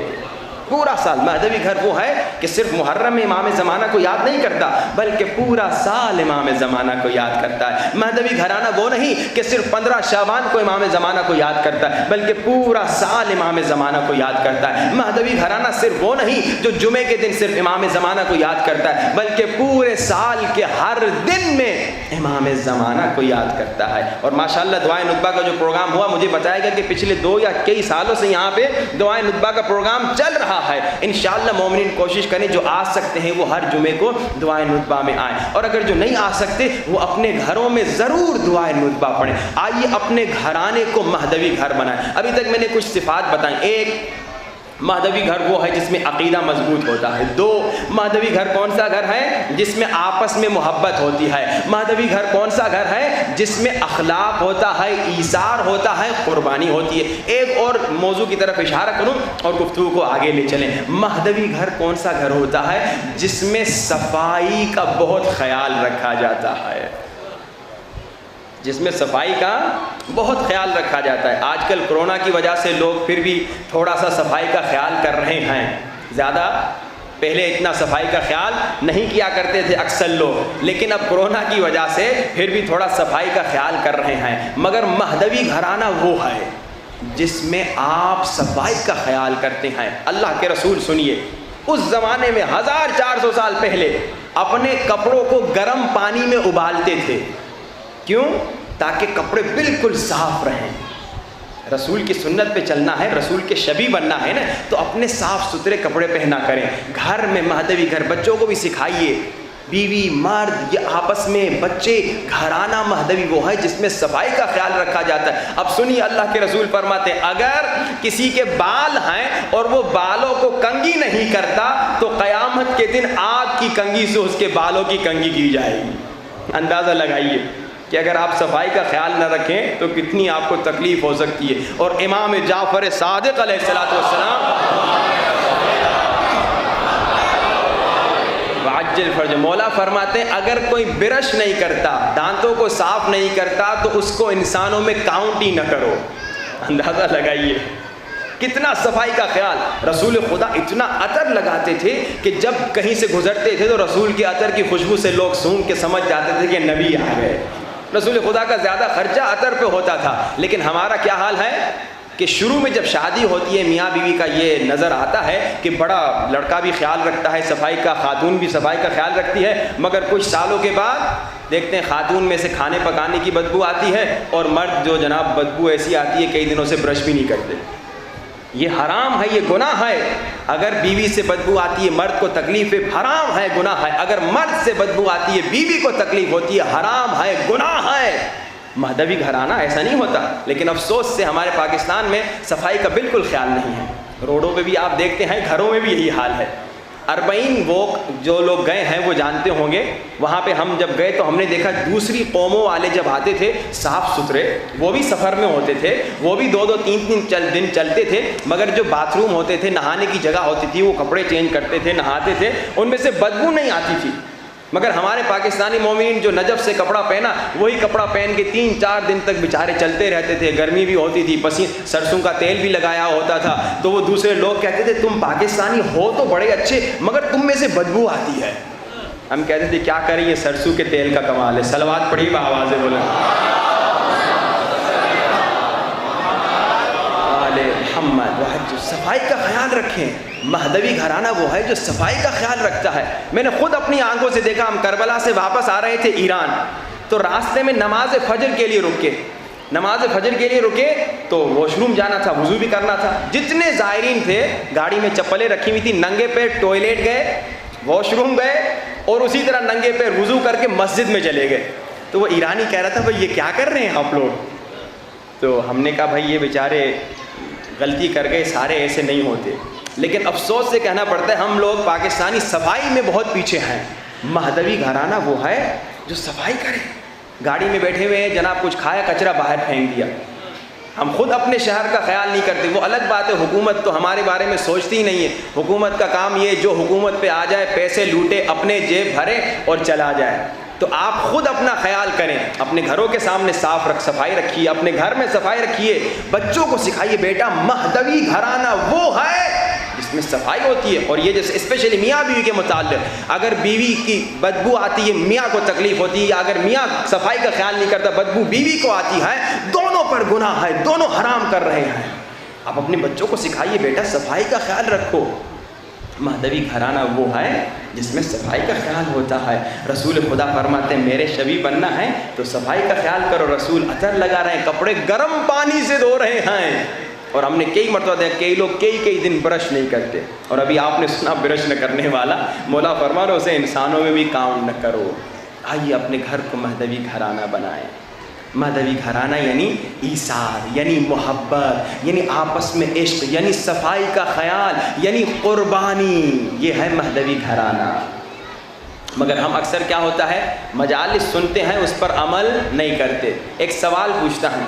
پورا سال مہدوی گھر وہ ہے کہ صرف محرم میں امام زمانہ کو یاد نہیں کرتا بلکہ پورا سال امام زمانہ کو یاد کرتا ہے۔ مہدوی گھرانہ وہ نہیں کہ صرف 15 شعبان کو امام زمانہ کو یاد کرتا ہے بلکہ پورا سال امام زمانہ کو یاد کرتا ہے۔ مہدوی گھرانہ صرف وہ نہیں جو جمعے کے دن صرف امام زمانہ کو یاد کرتا ہے بلکہ پورے سال کے ہر دن میں امام زمانہ کو یاد کرتا ہے۔ اور ماشاءاللہ دعائے ندبہ کا جو پروگرام ہوا، مجھے بتایا گیا کہ پچھلے 2 یا کئی سالوں سے یہاں پہ دعائے ندبہ کا پروگرام چل رہا ہے۔ انشاءاللہ مومنین کوشش کریں جو آ سکتے ہیں وہ ہر جمعے کو دعائے ندبہ میں آئیں، اور اگر جو نہیں آ سکتے وہ اپنے گھروں میں ضرور دعائے ندبہ پڑھیں۔ آئیے اپنے گھرانے کو مہدوی گھر بنائیں۔ ابھی تک میں نے کچھ صفات بتائیں۔ 1، مہدوی گھر وہ ہے جس میں عقیدہ مضبوط ہوتا ہے۔ 2، مہدوی گھر کون سا گھر ہے؟ جس میں آپس میں محبت ہوتی ہے۔ مہدوی گھر کون سا گھر ہے؟ جس میں اخلاق ہوتا ہے، ایثار ہوتا ہے، قربانی ہوتی ہے۔ ایک اور موضوع کی طرف اشارہ کروں اور گفتگو کو آگے لے چلیں۔ مہدوی گھر کون سا گھر ہوتا ہے؟ جس میں صفائی کا بہت خیال رکھا جاتا ہے، جس میں صفائی کا بہت خیال رکھا جاتا ہے۔ آج کل کرونا کی وجہ سے لوگ پھر بھی تھوڑا سا صفائی کا خیال کر رہے ہیں، زیادہ پہلے اتنا صفائی کا خیال نہیں کیا کرتے تھے اکثر لوگ، لیکن اب کرونا کی وجہ سے پھر بھی تھوڑا صفائی کا خیال کر رہے ہیں۔ مگر مہدوی گھرانہ وہ ہے جس میں آپ صفائی کا خیال کرتے ہیں۔ اللہ کے رسول سنیے، اس زمانے میں 1400 سال پہلے اپنے کپڑوں کو گرم پانی میں ابالتے تھے. کیوں؟ تاکہ کپڑے بالکل صاف رہیں. رسول کی سنت پہ چلنا ہے، رسول کے شبیہ بننا ہے نا، تو اپنے صاف ستھرے کپڑے پہنا کریں. گھر میں مہدوی گھر، بچوں کو بھی سکھائیے. بیوی مرد یہ آپس میں، بچے، گھرانہ مہدوی وہ ہے جس میں صفائی کا خیال رکھا جاتا ہے. اب سنیے اللہ کے رسول فرماتے ہیں اگر کسی کے بال ہیں اور وہ بالوں کو کنگھی نہیں کرتا تو قیامت کے دن آگ کی کنگھی سے اس کے بالوں کی کنگھی کی جائے گی. اندازہ لگائیے کہ اگر آپ صفائی کا خیال نہ رکھیں تو کتنی آپ کو تکلیف ہو سکتی ہے. اور امام جعفر صادق علیہ الصلوۃ والسلام وعجل فرج، مولا فرماتے ہیں اگر کوئی برش نہیں کرتا، دانتوں کو صاف نہیں کرتا تو اس کو انسانوں میں کاؤنٹ ہی نہ کرو. اندازہ لگائیے کتنا صفائی کا خیال. رسول خدا اتنا عطر لگاتے تھے کہ جب کہیں سے گزرتے تھے تو رسول کے عطر کی خوشبو سے لوگ سونگھ کے سمجھ جاتے تھے کہ نبی آ گئے. رسول خدا کا زیادہ خرچہ عطر پہ ہوتا تھا. لیکن ہمارا کیا حال ہے کہ شروع میں جب شادی ہوتی ہے میاں بیوی کا یہ نظر آتا ہے کہ بڑا لڑکا بھی خیال رکھتا ہے صفائی کا، خاتون بھی صفائی کا خیال رکھتی ہے، مگر کچھ سالوں کے بعد دیکھتے ہیں خاتون میں سے کھانے پکانے کی بدبو آتی ہے اور مرد جو جناب بدبو ایسی آتی ہے کئی دنوں سے برش بھی نہیں کرتے. یہ حرام ہے، یہ گناہ ہے. اگر بیوی سے بدبو آتی ہے مرد کو تکلیف ہے، حرام ہے، گناہ ہے. اگر مرد سے بدبو آتی ہے بیوی کو تکلیف ہوتی ہے، حرام ہے، گناہ ہے. مہدوی گھرانہ ایسا نہیں ہوتا. لیکن افسوس سے ہمارے پاکستان میں صفائی کا بالکل خیال نہیں ہے. روڈوں پہ بھی آپ دیکھتے ہیں، گھروں میں بھی یہی حال ہے. 40 وہ جو لوگ گئے ہیں وہ جانتے ہوں گے. وہاں پہ ہم جب گئے تو ہم نے دیکھا دوسری قوموں والے جب آتے تھے صاف ستھرے، وہ بھی سفر میں ہوتے تھے، وہ بھی 2-2 3-3 دن چلتے تھے، مگر جو باتھ روم ہوتے تھے، نہانے کی جگہ ہوتی تھی، وہ کپڑے چینج کرتے تھے، نہاتے تھے، ان میں سے بدبو نہیں آتی تھی. مگر ہمارے پاکستانی مومنین جو نجف سے کپڑا پہنا وہی کپڑا پہن کے 3-4 دن تک بیچارے چلتے رہتے تھے. گرمی بھی ہوتی تھی، سرسوں کا تیل بھی لگایا ہوتا تھا. تو وہ دوسرے لوگ کہتے تھے تم پاکستانی ہو تو بڑے اچھے مگر تم میں سے بدبو آتی ہے. ہم کہتے تھے کیا کریں، یہ سرسوں کے تیل کا کمال ہے. صلوات پڑھی با آوازیں بولیں آل محمد. صفائی کا خیال رکھیں. مہدوی گھرانہ وہ ہے جو صفائی کا خیال رکھتا ہے. میں نے خود اپنی آنکھوں سے دیکھا. ہم کربلا سے واپس آ رہے تھے ایران، تو راستے میں نماز فجر کے لیے رکے تو واش روم جانا تھا، وضو بھی کرنا تھا. جتنے زائرین تھے گاڑی میں چپلیں رکھی ہوئی تھی، ننگے پیر ٹوائلٹ گئے، واش روم گئے اور اسی طرح ننگے پیر وضو کر کے مسجد میں چلے گئے. تو وہ ایرانی کہہ رہا تھا بھائی یہ کیا کر رہے ہیں آپ لوگ؟ تو ہم نے کہا بھائی یہ بیچارے غلطی کر گئے، سارے ایسے نہیں ہوتے. لیکن افسوس سے کہنا پڑتا ہے ہم لوگ پاکستانی صفائی میں بہت پیچھے ہیں. مہدوی گھرانہ وہ ہے جو صفائی کرے. گاڑی میں بیٹھے ہوئے ہیں جناب، کچھ کھایا کچرا باہر پھینک دیا. ہم خود اپنے شہر کا خیال نہیں کرتے. وہ الگ بات ہے، حکومت تو ہمارے بارے میں سوچتی ہی نہیں ہے. حکومت کا کام یہ جو حکومت پہ آ جائے پیسے لوٹے، اپنے جیب بھرے اور چلا جائے. تو آپ خود اپنا خیال کریں، اپنے گھروں کے سامنے صفائی رکھیے، اپنے گھر میں صفائی رکھیے. بچوں کو سکھائیے بیٹا مہدوی گھرانہ وہ ہے جس میں صفائی ہوتی ہے. اور یہ جیسے اسپیشلی میاں بیوی کے متعلق، اگر بیوی کی بدبو آتی ہے میاں کو تکلیف ہوتی ہے، یا اگر میاں صفائی کا خیال نہیں کرتا بدبو بیوی کو آتی ہے، دونوں پر گناہ ہے، دونوں حرام کر رہے ہیں. آپ اپنے بچوں کو سکھائیے بیٹا صفائی کا خیال رکھو. مہدوی گھرانہ وہ ہے جس میں صفائی کا خیال ہوتا ہے. رسول خدا فرماتے ہیں میرے شبیہ بننا ہے تو صفائی کا خیال کرو. رسول عطر لگا رہے ہیں، کپڑے گرم پانی سے دھو رہے ہیں. اور ہم نے کئی مرتبہ دیکھا کئی لوگ کئی دن برش نہیں کرتے. اور ابھی آپ نے سنا برش نہ کرنے والا، مولا فرما رہے اسے انسانوں میں بھی کاؤنٹ نہ کرو. آئیے اپنے گھر کو مہدوی گھرانہ بنائیں. مہدوی گھرانہ یعنی ایثار، یعنی محبت، یعنی آپس میں عشق، یعنی صفائی کا خیال، یعنی قربانی. یہ ہے مہدوی گھرانہ. مگر ہم اکثر کیا ہوتا ہے مجالس سنتے ہیں اس پر عمل نہیں کرتے. ایک سوال پوچھتا ہوں.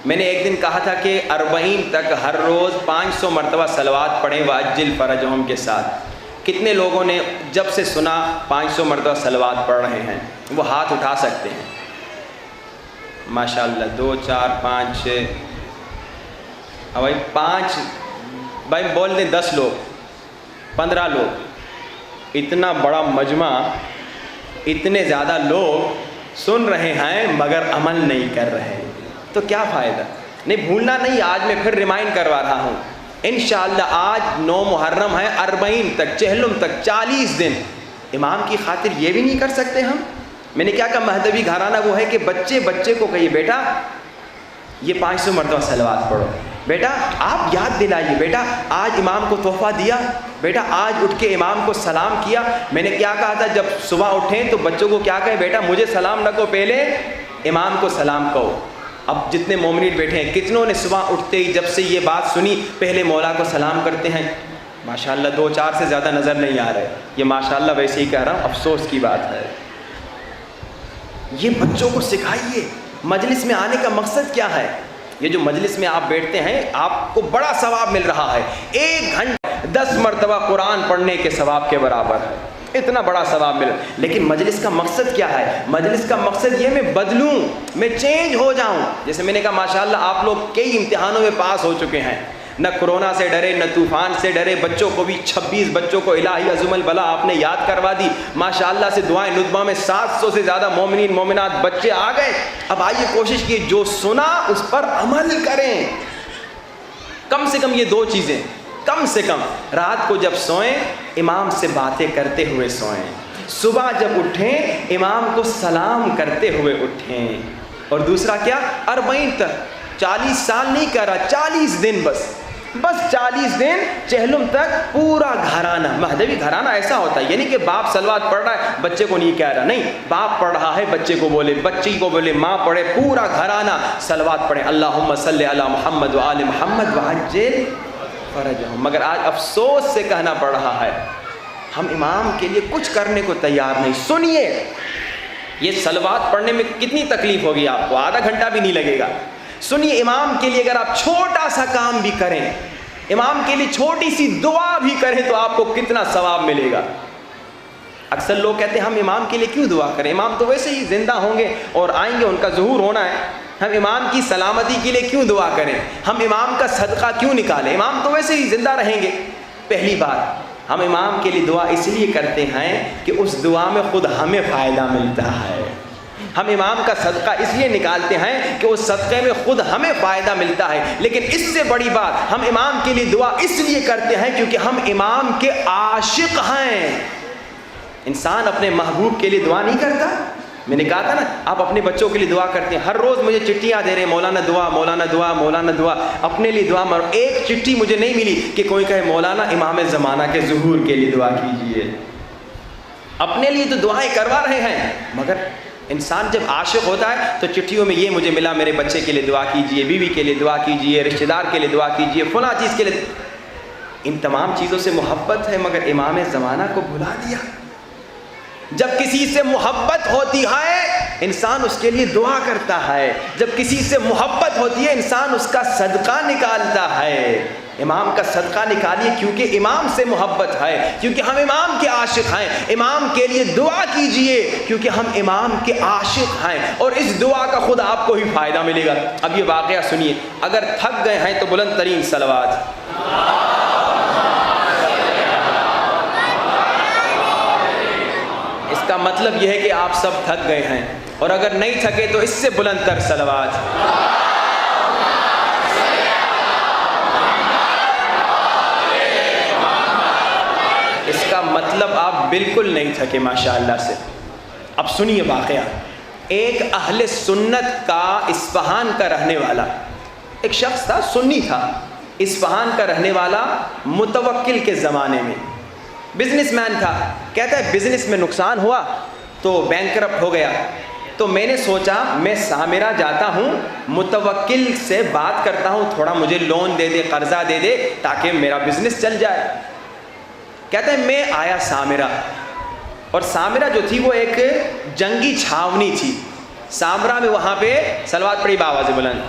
میں نے ایک دن کہا تھا کہ 40 تک ہر روز 500 مرتبہ صلوات پڑھیں وعجل فرجہم کے ساتھ. کتنے لوگوں نے جب سے سنا 500 مرتبہ صلوات پڑھ رہے ہیں؟ وہ ہاتھ اٹھا سکتے ہیں. ماشاء اللہ 2 4 5 6 بھائی 5 بھائی بول دیں 10 لوگ 15 لوگ. اتنا بڑا مجمع، اتنے زیادہ لوگ سن رہے ہیں مگر عمل نہیں کر رہے، تو کیا فائدہ؟ نہیں بھولنا نہیں، آج میں پھر ریمائنڈ کروا رہا ہوں انشاءاللہ آج 9 محرم ہے، 40 تک، چہلم تک 40 دن امام کی خاطر یہ بھی نہیں کر سکتے ہم؟ میں نے کیا کہا، مہدوی گھرانہ وہ ہے کہ بچے کو کہیے بیٹا یہ 500 مرتبہ صلوات پڑھو، بیٹا آپ یاد دلائیے، بیٹا آج امام کو تحفہ دیا، بیٹا آج اٹھ کے امام کو سلام کیا۔ میں نے کیا کہا تھا، جب صبح اٹھیں تو بچوں کو کیا کہیں، بیٹا مجھے سلام نہ کہو، پہلے امام کو سلام کہو۔ اب جتنے مومنین بیٹھے ہیں کتنوں نے صبح اٹھتے ہی جب سے یہ بات سنی پہلے مولا کو سلام کرتے ہیں؟ ماشاءاللہ 2-4 سے زیادہ نظر نہیں آ رہے، یہ ماشاءاللہ ویسے ہی کہہ رہا ہوں، افسوس کی بات ہے۔ یہ بچوں کو سکھائیے۔ مجلس میں آنے کا مقصد کیا ہے؟ یہ جو مجلس میں آپ بیٹھتے ہیں آپ کو بڑا ثواب مل رہا ہے، 1 گھنٹہ 10 مرتبہ قرآن پڑھنے کے ثواب کے برابر ہے، اتنا بڑا ثواب ملا۔ لیکن مجلس کا مقصد کیا ہے؟ مجلس کا مقصد یہ میں بدلوں، میں چینج ہو جاؤں۔ جیسے میں نے کہا ماشاءاللہ آپ لوگ کئی امتحانوں میں پاس ہو چکے ہیں، نہ کورونا سے ڈرے نہ طوفان سے ڈرے، بچوں کو بھی 26 بچوں کو الہی عظم البلا آپ نے یاد کروا دی، ماشاءاللہ سے دعائیں ندبہ میں 700 سے زیادہ مومنین مومنات بچے آ گئے۔ اب آئیے کوشش کیے جو سنا اس پر عمل کریں۔ کم سے کم یہ 2 چیزیں، کم سے کم رات کو جب سوئیں امام سے باتیں کرتے ہوئے سوئیں، صبح جب اٹھیں امام کو سلام کرتے ہوئے اٹھیں، اور دوسرا کیا، 40 تک، 40 سال نہیں کہہ رہا، 40 دن بس 40 دن چہلم تک پورا گھرانہ، مہدوی گھرانہ ایسا ہوتا ہے، یعنی کہ باپ صلوات پڑھ رہا ہے بچے کو نہیں کہہ رہا، نہیں، باپ پڑھ رہا ہے بچے کو بولے، بچی کو بولے، ماں پڑھے، پورا گھرانہ صلوات پڑھے، اللہم صلی علی محمد و آل محمد وعجل فرجہم۔ مگر آج افسوس سے کہنا پڑ رہا ہے ہم امام کے لیے کچھ کرنے کو تیار نہیں۔ سنیے یہ صلوات پڑھنے میں کتنی تکلیف ہوگی آپ کو، آدھا گھنٹہ بھی نہیں لگے گا۔ سنیے امام کے لیے اگر آپ چھوٹا سا کام بھی کریں، امام کے لیے چھوٹی سی دعا بھی کریں تو آپ کو کتنا ثواب ملے گا۔ اکثر لوگ کہتے ہیں ہم امام کے لیے کیوں دعا کریں، امام تو ویسے ہی زندہ ہوں گے اور آئیں گے، ان کا ظہور ہونا ہے، ہم امام کی سلامتی کے لیے کیوں دعا کریں، ہم امام کا صدقہ کیوں نکالیں، امام تو ویسے ہی زندہ رہیں گے۔ پہلی بات، ہم امام کے لیے دعا اس لیے کرتے ہیں کہ اس دعا میں خود ہمیں فائدہ ملتا ہے۔ ہم امام کا صدقہ اس لیے نکالتے ہیں کہ اس صدقے میں خود ہمیں فائدہ ملتا ہے۔ لیکن اس سے بڑی بات، ہم امام کے لیے دعا اس لیے کرتے ہیں کیونکہ ہم امام کے عاشق ہیں۔ انسان اپنے محبوب کے لیے دعا نہیں کرتا؟ میں نے کہا تھا نا، آپ اپنے بچوں کے لیے دعا کرتے ہیں، ہر روز مجھے چٹھیاں دے رہے ہیں، مولانا دعا، مولانا دعا، مولانا دعا، اپنے لیے دعا۔ ایک چٹھی مجھے نہیں ملی کہ کوئی کہے مولانا امام زمانہ کے ظہور کے لیے دعا کیجئے۔ اپنے لیے تو دعائیں کروا رہے ہیں، مگر انسان جب عاشق ہوتا ہے تو چٹھیوں میں یہ مجھے ملا، میرے بچے کے لیے دعا کیجئے، بیوی کے لیے دعا کیجئے، رشتہ دار کے لیے دعا کیجئے، فلاں چیز کے لیے۔ ان تمام چیزوں سے محبت ہے مگر امام زمانہ کو بھلا دیا۔ جب کسی سے محبت ہوتی ہے انسان اس کے لیے دعا کرتا ہے، جب کسی سے محبت ہوتی ہے انسان اس کا صدقہ نکالتا ہے۔ امام کا صدقہ نکالیے کیونکہ امام سے محبت ہے، کیونکہ ہم امام کے عاشق ہیں۔ امام کے لیے دعا کیجئے کیونکہ ہم امام کے عاشق ہیں، اور اس دعا کا خود آپ کو ہی فائدہ ملے گا۔ اب یہ واقعہ سنیے، اگر تھک گئے ہیں تو بلند ترین صلوات۔ اس کا مطلب یہ ہے کہ آپ سب تھک گئے ہیں، اور اگر نہیں تھکے تو اس سے بلند تر صلوات۔ اس کا مطلب آپ بالکل نہیں تھکے ماشاءاللہ سے۔ اب سنیے واقعہ، ایک اہل سنت کا اصفہان کا رہنے والا ایک شخص تھا، سنی تھا، اصفہان کا رہنے والا، متوکل کے زمانے میں بزنس مین تھا۔ کہتا ہے بزنس میں نقصان ہوا تو بینکرپٹ ہو گیا، تو میں نے سوچا میں سامرہ جاتا ہوں، متوکل سے بات کرتا ہوں، تھوڑا مجھے لون دے دے، قرضہ دے دے تاکہ میرا بزنس چل جائے۔ کہتا ہے میں آیا سامرہ، اور سامرہ جو تھی وہ ایک جنگی چھاونی تھی۔ سامرہ میں وہاں پہ صلوات پڑھی بآواز بلند،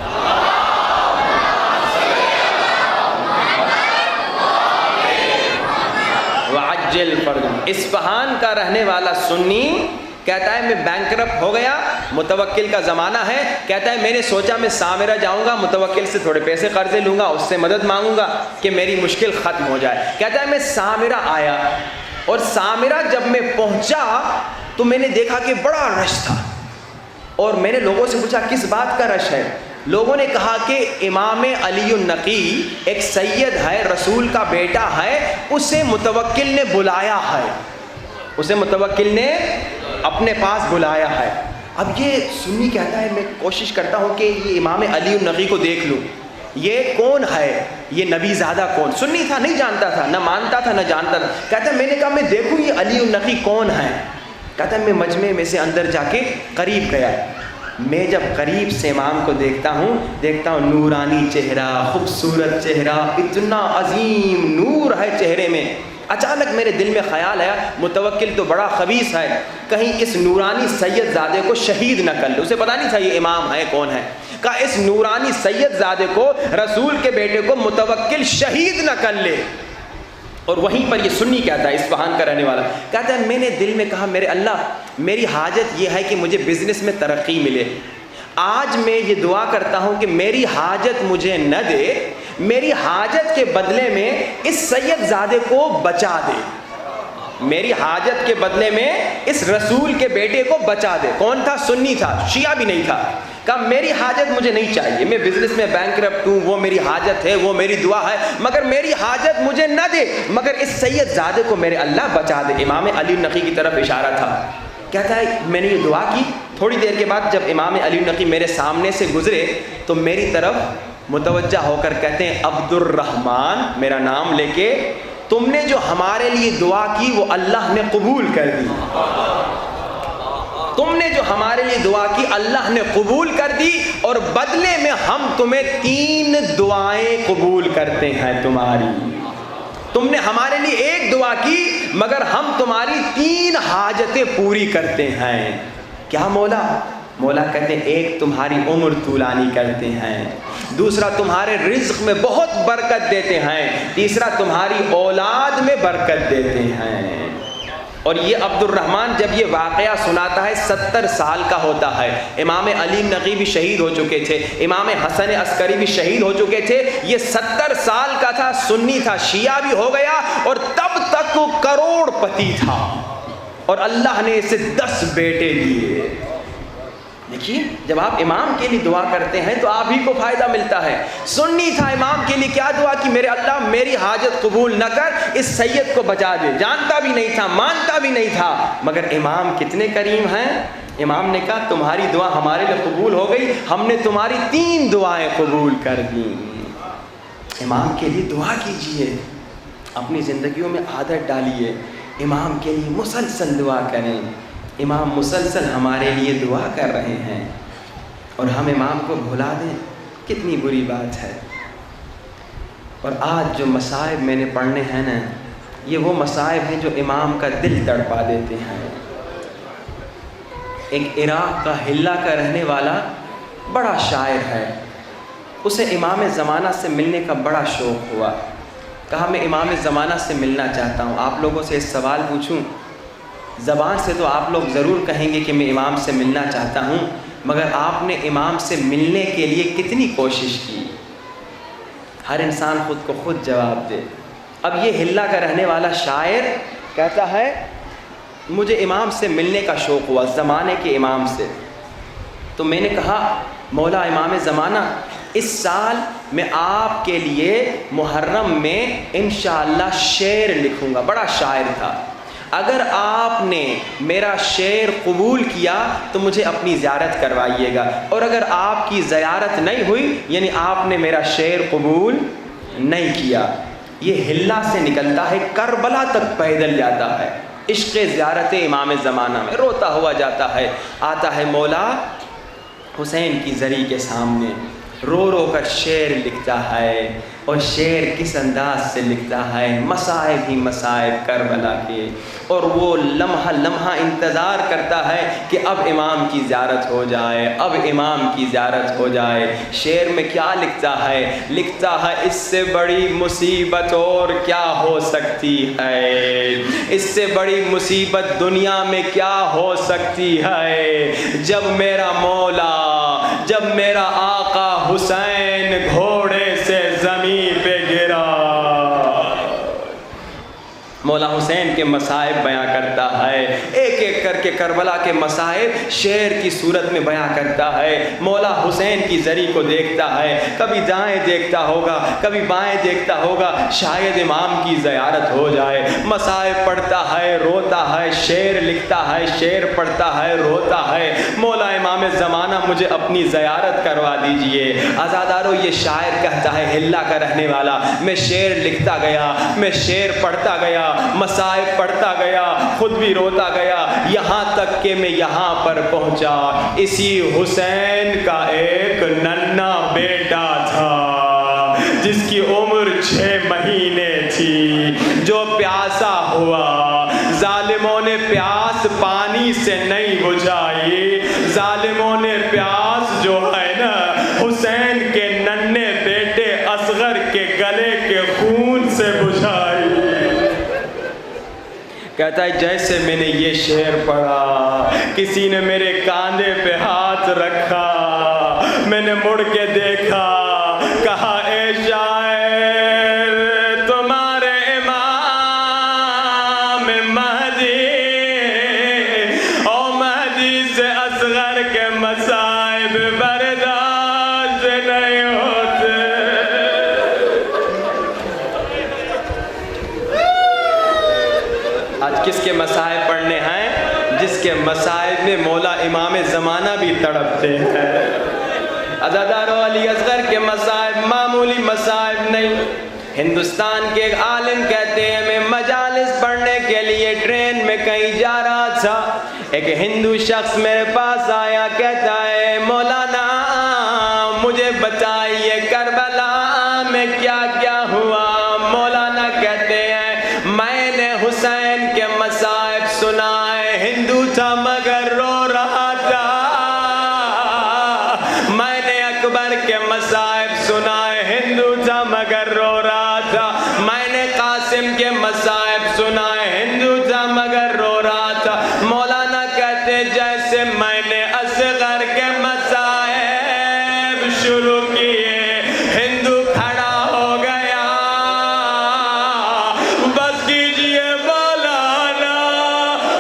وعجل فرجم۔ اصفہان کا رہنے والا سنی کہتا ہے میں بینکرپٹ ہو گیا، متوکل کا زمانہ ہے، کہتا ہے میں نے سوچا میں سامرہ جاؤں گا، متوکل سے تھوڑے پیسے قرضے لوں گا، اس سے مدد مانگوں گا کہ میری مشکل ختم ہو جائے۔ کہتا ہے میں سامرہ آیا، اور سامرہ جب میں پہنچا تو میں نے دیکھا کہ بڑا رش تھا، اور میں نے لوگوں سے پوچھا کس بات کا رش ہے؟ لوگوں نے کہا کہ امام علی النقی ایک سید ہے، رسول کا بیٹا ہے، اسے متوکل نے بلایا ہے، اسے متوکل نے اپنے پاس بلایا ہے۔ اب یہ سنی کہتا ہے، میں کوشش کرتا ہوں کہ یہ امام علی النقی کو دیکھ لوں، یہ کون ہے، یہ نبی زادہ کون؟ سنی تھا، نہیں جانتا تھا، نہ مانتا تھا نہ جانتا تھا۔ کہتا ہے میں نے کہا میں دیکھوں یہ علی النقی کون ہے۔ کہتا ہے میں مجمع میں سے اندر جا کے قریب گیا، میں جب قریب سے امام کو دیکھتا ہوں نورانی چہرہ، خوبصورت چہرہ، اتنا عظیم نور ہے چہرے میں۔ اچانک میرے دل میں خیال آیا متوکل تو بڑا خبیث ہے، کہیں اس نورانی سید زادے کو شہید نہ کر لے۔ اسے پتہ نہیں تھا یہ امام ہے کون ہے، کہا اس نورانی سید زادے کو، رسول کے بیٹے کو متوکل شہید نہ کر لے۔ اور وہیں پر یہ سنی کہتا ہے، اصفہان کا رہنے والا، کہتا ہے میں نے دل میں کہا میرے اللہ میری حاجت یہ ہے کہ مجھے بزنس میں ترقی ملے، آج میں یہ دعا کرتا ہوں کہ میری حاجت مجھے نہ دے، میری حاجت کے بدلے میں اس سید زادے کو بچا دے، میری حاجت کے بدلے میں اس رسول کے بیٹے کو بچا دے۔ کون تھا؟ سنی تھا، شیعہ بھی نہیں تھا۔ کہا میری حاجت مجھے نہیں چاہیے، میں بزنس میں بینکرپٹ ہوں، وہ میری حاجت ہے، وہ میری دعا ہے، مگر میری حاجت مجھے نہ دے، مگر اس سید زادے کو میرے اللہ بچا دے۔ امام علی النقی کی طرف اشارہ تھا۔ کہتا ہے میں نے یہ دعا کی، تھوڑی دیر کے بعد جب امام علی النقی میرے سامنے سے گزرے تو میری طرف متوجہ ہو کر کہتے ہیں عبد الرحمن، میرا نام لے کے، تم نے جو ہمارے لیے دعا کی وہ اللہ نے قبول کر دی، تم نے جو ہمارے لیے دعا کی اللہ نے قبول کر دی، اور بدلے میں ہم تمہیں 3 دعائیں قبول کرتے ہیں تمہاری۔ تم نے ہمارے لیے ایک دعا کی مگر ہم تمہاری 3 حاجتیں پوری کرتے ہیں۔ کیا مولا؟ مولا کہتے ہیں ایک تمہاری عمر طولانی کرتے ہیں، دوسرا تمہارے رزق میں بہت برکت دیتے ہیں، تیسرا تمہاری اولاد میں برکت دیتے ہیں۔ اور یہ عبد الرحمن جب یہ واقعہ سناتا ہے 70 سال کا ہوتا ہے۔ امام علی نقی بھی شہید ہو چکے تھے، امام حسن عسکری بھی شہید ہو چکے تھے، یہ 70 سال کا تھا، سنی تھا، شیعہ بھی ہو گیا، اور تب تک وہ کروڑ پتی تھا، اور اللہ نے اسے 10 بیٹے دیے۔ دیکھیے جب آپ امام کے لیے دعا کرتے ہیں تو آپ ہی کو فائدہ ملتا ہے۔ سنی تھا، امام کے لیے کیا دعا کی؟ میرے اللہ میری حاجت قبول نہ کر، اس سید کو بچا دے۔ جانتا بھی نہیں تھا، مانتا بھی نہیں تھا، مگر امام کتنے کریم ہیں۔ امام نے کہا تمہاری دعا ہمارے لیے قبول ہو گئی، ہم نے تمہاری 3 دعائیں قبول کر دیں۔ امام کے لیے دعا کیجئے، اپنی زندگیوں میں عادت ڈالیے، امام کے لیے مسلسل دعا کریں۔ امام مسلسل ہمارے لیے دعا کر رہے ہیں اور ہم امام کو بھلا دیں، کتنی بری بات ہے۔ اور آج جو مصائب میں نے پڑھنے ہیں نا، یہ وہ مصائب ہیں جو امام کا دل تڑپا دیتے ہیں۔ ایک عراق کا حلہ کا رہنے والا بڑا شاعر ہے، اسے امام زمانہ سے ملنے کا بڑا شوق ہوا، کہا میں امام زمانہ سے ملنا چاہتا ہوں۔ آپ لوگوں سے ایک سوال پوچھوں، زبان سے تو آپ لوگ ضرور کہیں گے کہ میں امام سے ملنا چاہتا ہوں، مگر آپ نے امام سے ملنے کے لیے کتنی کوشش کی؟ ہر انسان خود کو خود جواب دے۔ اب یہ حلہ کا رہنے والا شاعر کہتا ہے مجھے امام سے ملنے کا شوق ہوا، زمانے کے امام سے۔ تو میں نے کہا مولا امام زمانہ، اس سال میں آپ کے لیے محرم میں انشاءاللہ شعر لکھوں گا۔ بڑا شاعر تھا، اگر آپ نے میرا شعر قبول کیا تو مجھے اپنی زیارت کروائیے گا، اور اگر آپ کی زیارت نہیں ہوئی یعنی آپ نے میرا شعر قبول نہیں کیا۔ یہ حلہ سے نکلتا ہے، کربلا تک پیدل جاتا ہے، عشق زیارت امام زمانہ میں روتا ہوا جاتا ہے، آتا ہے مولا حسین کی زری کے سامنے، رو رو کر شعر لکھتا ہے، اور شعر کس انداز سے لکھتا ہے، مصائب ہی مصائب کربلا کے، اور وہ لمحہ لمحہ انتظار کرتا ہے کہ اب امام کی زیارت ہو جائے، اب امام کی زیارت ہو جائے۔ شعر میں کیا لکھتا ہے؟ لکھتا ہے اس سے بڑی مصیبت اور کیا ہو سکتی ہے، اس سے بڑی مصیبت دنیا میں کیا ہو سکتی ہے، جب میرا مولا، جب میرا آقا حسین گھوڑے سے زمین پہ گرا۔ مولا حسین کے مصائب بیاں کرتا ہے، ایک ایک کر کے کربلا کے مصائب شعر کی صورت میں بیاں کرتا ہے۔ مولا حسین کی زری کو دیکھتا ہے، کبھی دائیں دیکھتا ہوگا کبھی بائیں دیکھتا ہوگا، شاید امام کی زیارت ہو جائے۔ مصائب پڑھتا ہے، روتا ہے، شعر لکھتا ہے، شعر پڑھتا ہے، روتا ہے، مولا امام زمانہ مجھے اپنی زیارت کروا دیجئے۔ عزادارو یہ شاعر کہتا ہے، ہلا کا رہنے والا، میں شعر لکھتا گیا، میں شعر پڑھتا گیا، مصائب پڑھتا گیا، خود بھی روتا گیا، یہاں تک کہ میں یہاں پر پہنچا۔ اسی حسین کا ایک ننھا بیٹا تھا جس کی عمر 6 مہینے تھی، جو پیاسا ہوا، ظالموں نے پیاس پانی سے نہیں بجھائی، ظالموں نے پیاس جو ہے نا حسین کے ننھے بیٹے اصغر کے گلے کے خون سے بجھائی۔ کہتا ہے جیسے میں نے یہ شعر پڑھا، کسی نے میرے کاندھے پہ ہاتھ رکھا، میں نے مڑ کے دیکھا، کہا اے شاعر تمہارے امام مہدی اور مہدی سے اصغر کے مصائب برداشت نہیں ہوتے۔ آج کس کے مصائب پڑھنے ہیں؟ جس کے مصائب میں مولا امام زمانہ بھی تڑپتے ہیں۔ عزادارو علی اصغر کے مصائب معمولی مصائب نہیں۔ ہندوستان کے ایک عالم کہتے ہیں میں مجالس پڑھنے کے لیے ٹرین میں کہیں جا رہا تھا، ایک ہندو شخص میرے پاس آیا، کہتا ہے مولانا مجھے بتائیے کربلا میں کیا کیا ہوا۔ مولانا کہتے ہیں میں نے حسین کے مصائب سنائے، ہندو تھا مگر رو رہا تھا، میں نے اکبر کے مصائب سنائے، ہندو تھا مگر رو رہا تھا، میں نے قاسم کے مصائب سنائے، ہندو تھا مگر رو رہا تھا۔ مولانا کہتے جیسے میں نے اصغر کے مصائب شروع کیے، ہندو کھڑا ہو گیا، بس کیجئے مولانا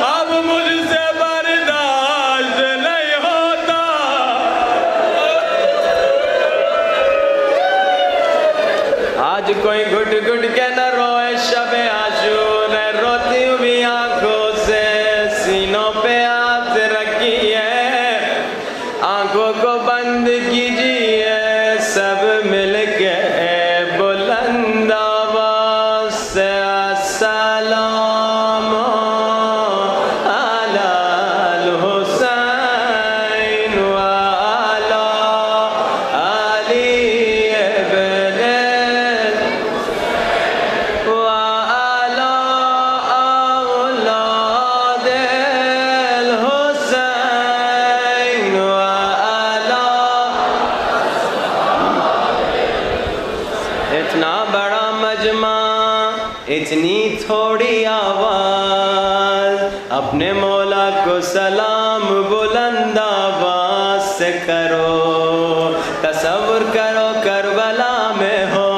اب مجھ سے برداشت نہیں ہوتا۔ آج کوئی گھٹ گھٹ کے نہ روئے شب عاشور، روتی ہوئی آنکھوں سے سینوں پہ ہاتھ رکھیے، آنکھوں کو بند کیجئے، سب مل کے بلند آواز سے السلام علی الحسین وعلی علی ابن وعلی اولاد الحسین وعلی۔ اتنا بڑا مجمع، اتنی تھوڑی آواز، اپنے مولا کو سلام بلند آواز سے کرو۔ تصور کرو کربلا میں ہو،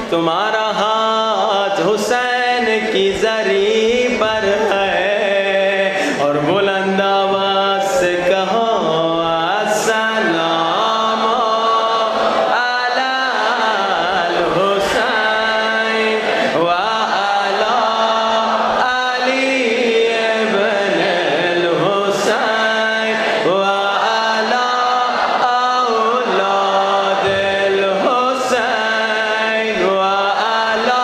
تمہارا ہاتھ حسین کی زری پر ہے، اور بلند آواز سے کہو السلام علی الحسین وعلی علی ابن الحسین وعلی اولاد الحسین وعلی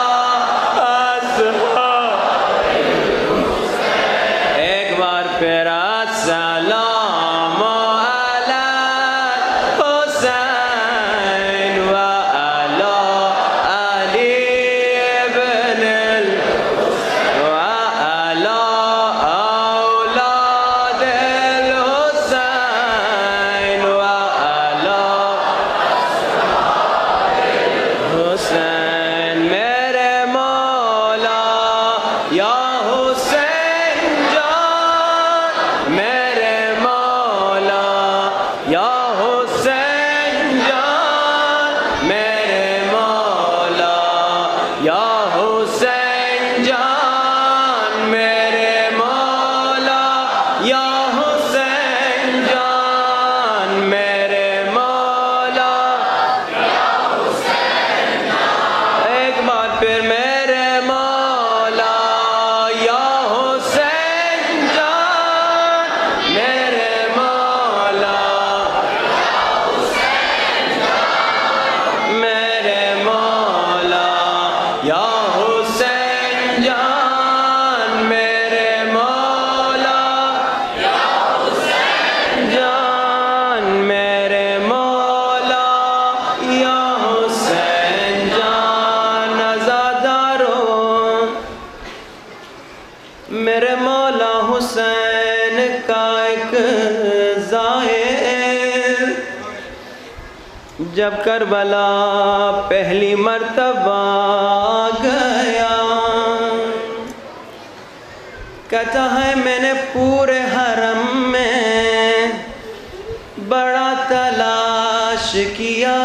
اصحاب۔ ایک بار پھر السلام علی حسین وعلی علی ابن وعلی اولاد الحسین وعلی حسین۔ میرے مولا یا حسین جان، میرے مولا یا حسین جان، میرے مولا یا حسین جان۔ جان میرے مولا یا حسین جان میرے مولا یا حسین جان عزاداروں میرے مولا حسین کا ایک ظاہر جب کربلا پہلی مرتبہ گیا کہتا ہے میں نے پورے حرم میں بڑا تلاش کیا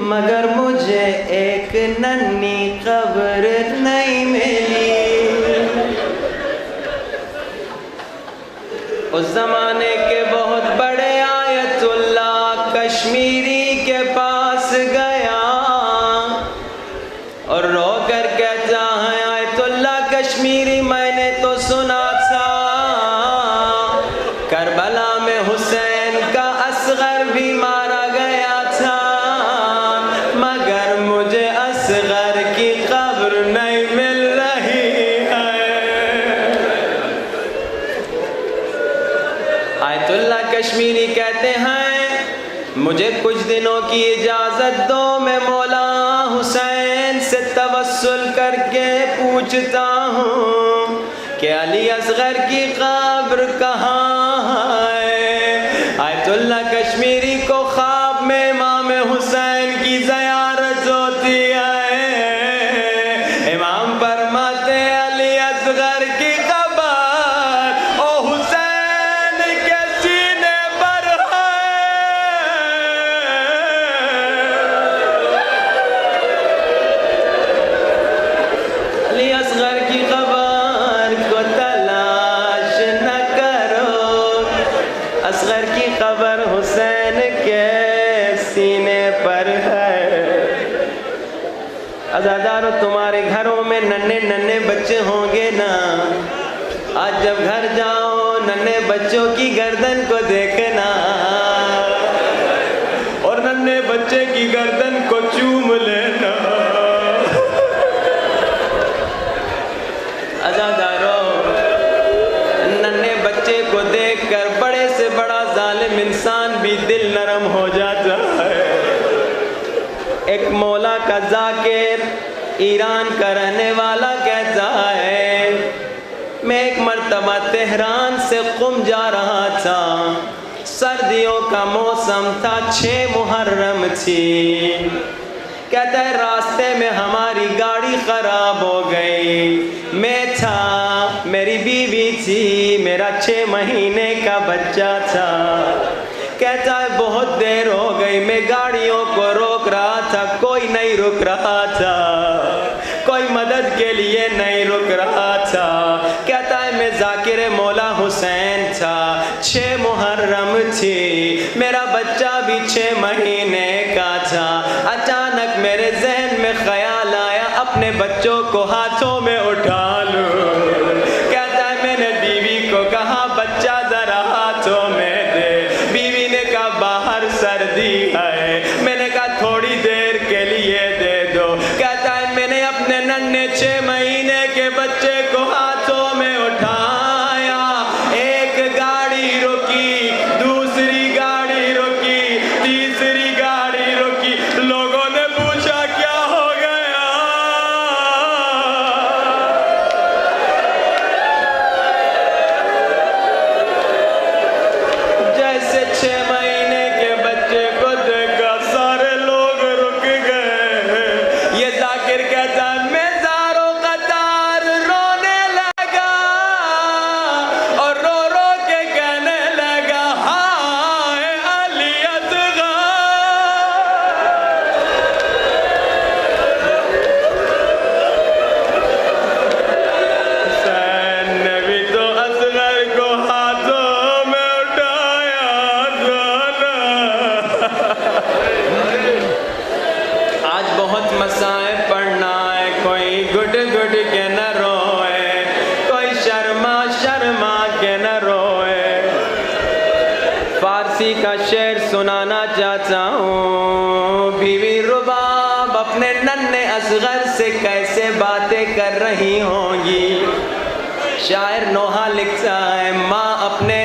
مگر مجھے ایک ننھی قبر نہیں ملی اس زمانے کے بہت بڑے آیت اللہ کشمیری کے پاس گیا اور رو کر کہتا ہے آیت اللہ کشمیری میں نے تو سنا تھا کربلا میں حسین کا اصغر بھی مارا گیا تھا مگر مجھے اصغر کی قبر نہیں مل رہی ہے آیت اللہ کشمیری کہتے ہیں مجھے کچھ دنوں کی اجازت دو میں مولا حسین سے توسل کر کے پوچھتا ہوں کہ علی اصغر کی قبر کہاں ہے آیت اللہ کشمیری کو خواب میں امام حسین کی زیارت ہوتی ہے امام فرماتے علی اصغر کی قبر او حسین کے سینے پر ہے علی اصغر کی قبر کو تلاش نہ کرو اصغر کی قبر حسین کے سینے پر ہے عزادارو تمہارے گھروں میں ننھے ننھے بچے ہوں گے نا آج جب گھر جاؤ ننھے بچوں کی گردن کو دیکھنا اور ننھے بچے کی گردن کو چوم لینا عزادارو ننھے بچے کو دیکھ کر بڑے سے بڑا ظالم انسان بھی دل نرم ہو جاتا ہے ایک مولا کا ذاکر ایران کا رہنے والا کہتا ہے میں ایک مرتبہ تہران سے قم جا رہا تھا سردیوں کا موسم تھا 6 محرم تھی کہتا ہے راستے میں ہماری گاڑی خراب ہو گئی میں تھا میری بیوی تھی میرا 6 مہینے کا بچہ تھا کہتا ہے بہت دیر ہو گئی میں گاڑیوں کو روک رہا تھا کوئی نہیں رک رہا تھا کوئی مدد کے لیے نہیں رک رہا تھا کہتا ہے میں ذاکر مولا حسین تھا 6 محرم تھی میرا بچہ بھی 6 مہینے کا تھا اچانک میرے ذہن میں خیال آیا اپنے بچوں کو ہاتھوں میں اٹھا لوں کہتا ہے میں نے بیوی کو کہا بچہ ذرا ہاتھوں میں دے بیوی نے کہا باہر سردی ہے میں نے کہا تھوڑی دیر کے لیے دے دو کہتا ہے میں نے اپنے ننھے 6 مہینے کے بچے کو ہاتھوں میں اٹھایا ایک گاڑی رکی دوسری گاڑی رکی تیسری گاڑی رکی لوگوں نے پوچھا کیا ہو گیا جیسے 6 مہینے کے بچے کو دیکھا سارے لوگ رک گئے یہ ذاکر کہتا ہے میں زارو قطار رونے لگا اور رو رو کے کہنے لگا ہائے علی اصغر حسین نے بھی تو اصغر کو ہاتھوں میں اٹھایا تھا نا آج بہت مسائب پڑھنا ہے کوئی گڈ گڈ کے نہ روئے کوئی شرما شرما کے نہ روئے فارسی کا شعر سنانا چاہتا ہوں بیوی رباب اپنے ننھے اصغر سے کیسے باتیں کر رہی ہوں گی. شاعر نوحہ لکھتا ہے ماں اپنے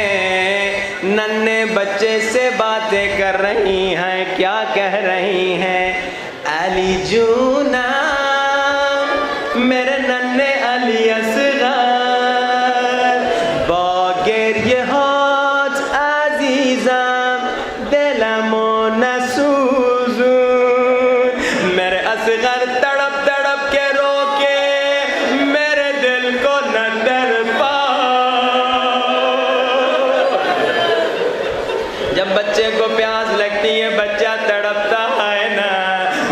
ننھے بچے سے باتیں کر رہی ہیں. کیا کہہ رہی ہیں؟ علی جونا میرے ننھے علی اصغر با گریه هات عزیزم دلمو نسوزون. میرے اصغر تڑپ تڑپ کے رو کے میرے دل کو نہ تڑپا. جب بچے کو پیاس لگتی ہے بچہ تڑپتا ہے نا,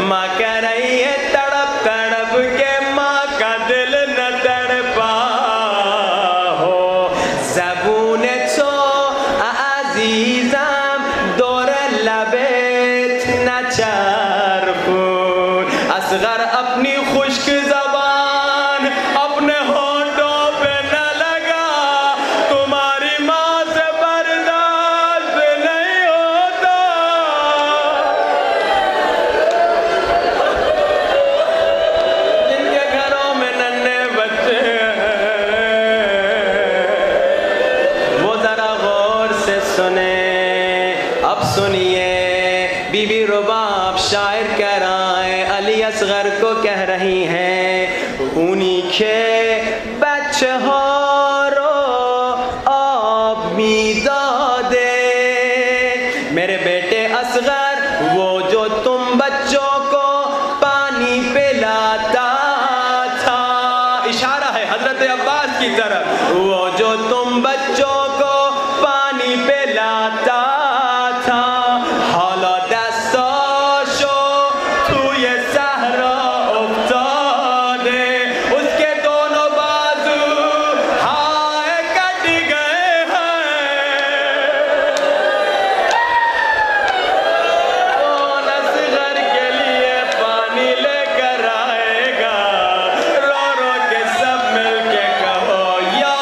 ماں کہہ رہی ہے تڑپ تڑپ کے ماں کا دل نہ تڑپا ہو. زبون تو عزیزم دور لبت نچرخون. اصغر اپنی خشک زبان اپنے ہونٹوں پہ نہ لگا, تمہاری ماں سے برداشت نہیں ہوتا. جن کے گھروں میں ننھے بچے وہ ذرا غور سے سنیں. اب سنیے بی بی رباب شاعر کہہ رہا ہے علی اصغر کو کہہ رہی ہیں اونی کے بچه ها رو آب میداده. میرے بیٹے اصغر وہ جو تم بچوں کو پانی پلاتا تھا, اشارہ ہے حضرت عباس کی طرف, وہ جو تم بچوں کو پانی پلاتا تھا حالا دستاشو توی صحرا افتاده. اس کے دونوں بازو ہائے کٹ گئے ہیں. کون اصغر کے لیے پانی لے کر آئے گا؟ رو رو کے سب مل کے کہو یا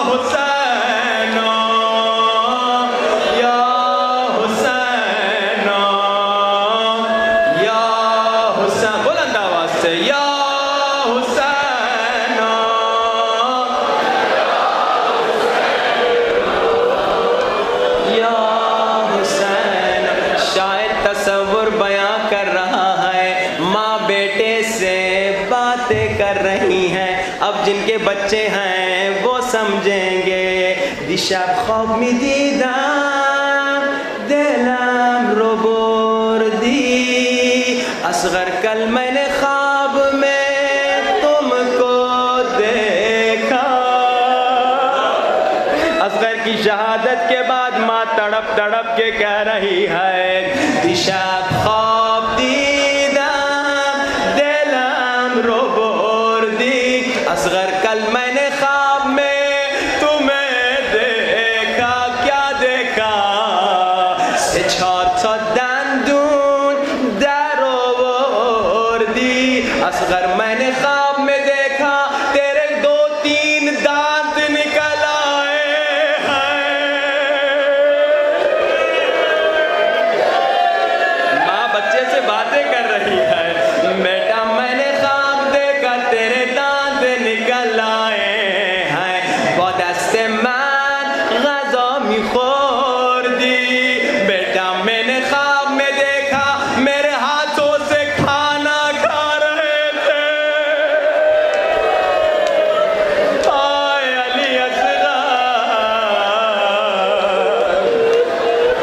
حسین یا حسین یا حسین. بلند آواز سے یا حسین یا حسین. شاعر تصور بیان کر رہا ہے ماں بیٹے سے باتیں کر رہی ہیں. اب جن کے بچے ہیں وہ سمجھیں گے. دیشب خواب می دیدم دلم رو بردی. اصغر کل میں نے خواب میں تم کو دیکھا. اصغر کی شہادت کے بعد ماں تڑپ تڑپ کے کہہ رہی ہے دیشب خواب دیدم دلم رو بردی. اصغر کل میں نے خواب میں تمہیں دیکھا. کیا دیکھا؟ سه چهار تا دندون در آوردی. اصغر میں نے خواب میں دیکھا تیرے 2-3 دانت نکل آئے ہیں. ماں بچے سے باتیں کر رہی ہے بیٹا میں نے خواب دیکھا تیرے دانت نکل آئے ہیں. با دست من غذا میخوردی. بیٹا میں نے خواب میں دیکھا میرے ہاتھوں سے کھانا کھا رہے تھے. آئے علی اصغر.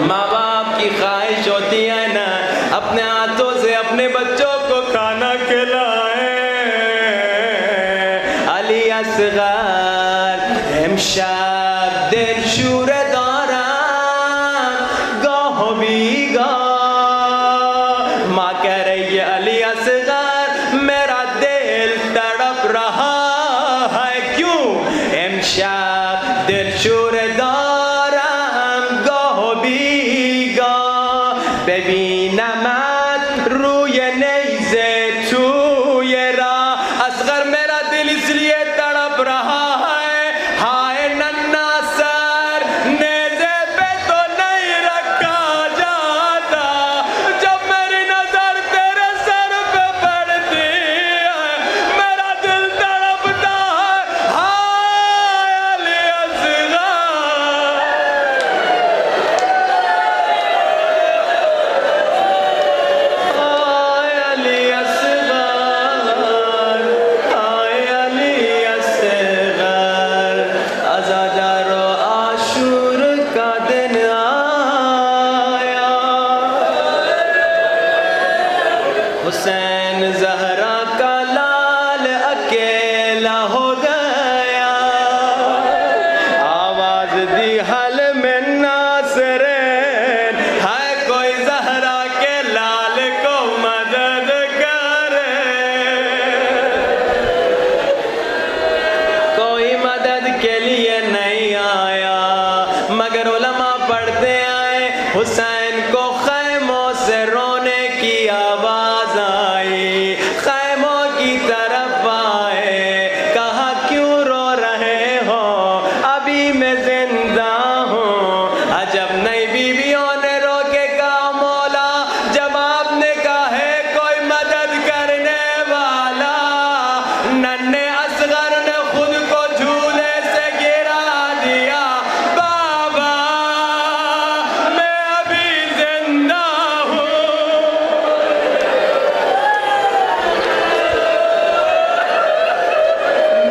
ماں باپ کی خواہش ہوتی ہے نا اپنے ہاتھوں سے اپنے بچوں کو کھانا کھلائیں. علی اصغر امشب دل شور دارم گاه و بیگاه. ماں کہہ رہی ہے علی اصغر میرا دل تڑپ رہا ہے. کیوں؟ امشب دل شور دارم گاه و بیگاه. ببینمت روی نیزه توی راه. اصغر میرا دل اس لیے تڑپ رہا ہے ہائے ننا سر نیزے پہ تو نہیں رکھا جاتا. جب میری نظر تیرے سر پہ پڑتی ہے میرا فیصلہ ہو گیا، آواز دی حل میں ناصرین، ہے کوئی زہرا کے لال کو مدد کرے، کوئی مدد کے لیے نہیں آیا، مگر علماء پڑھتے آئے حسین کو خیموں سے رونے کی آواز آئی، خیموں کی طرف آئے، کہا کیوں رو رہے ہو، ابھی میں زندہ ہوں، عجب نئی بیویوں نے رو کے کہا مولا جب آپ نے کہا ہے کوئی مدد کرنے والا، ننھے اصغر نے خود کو جھولے سے گرا دیا، بابا میں ابھی زندہ ہوں،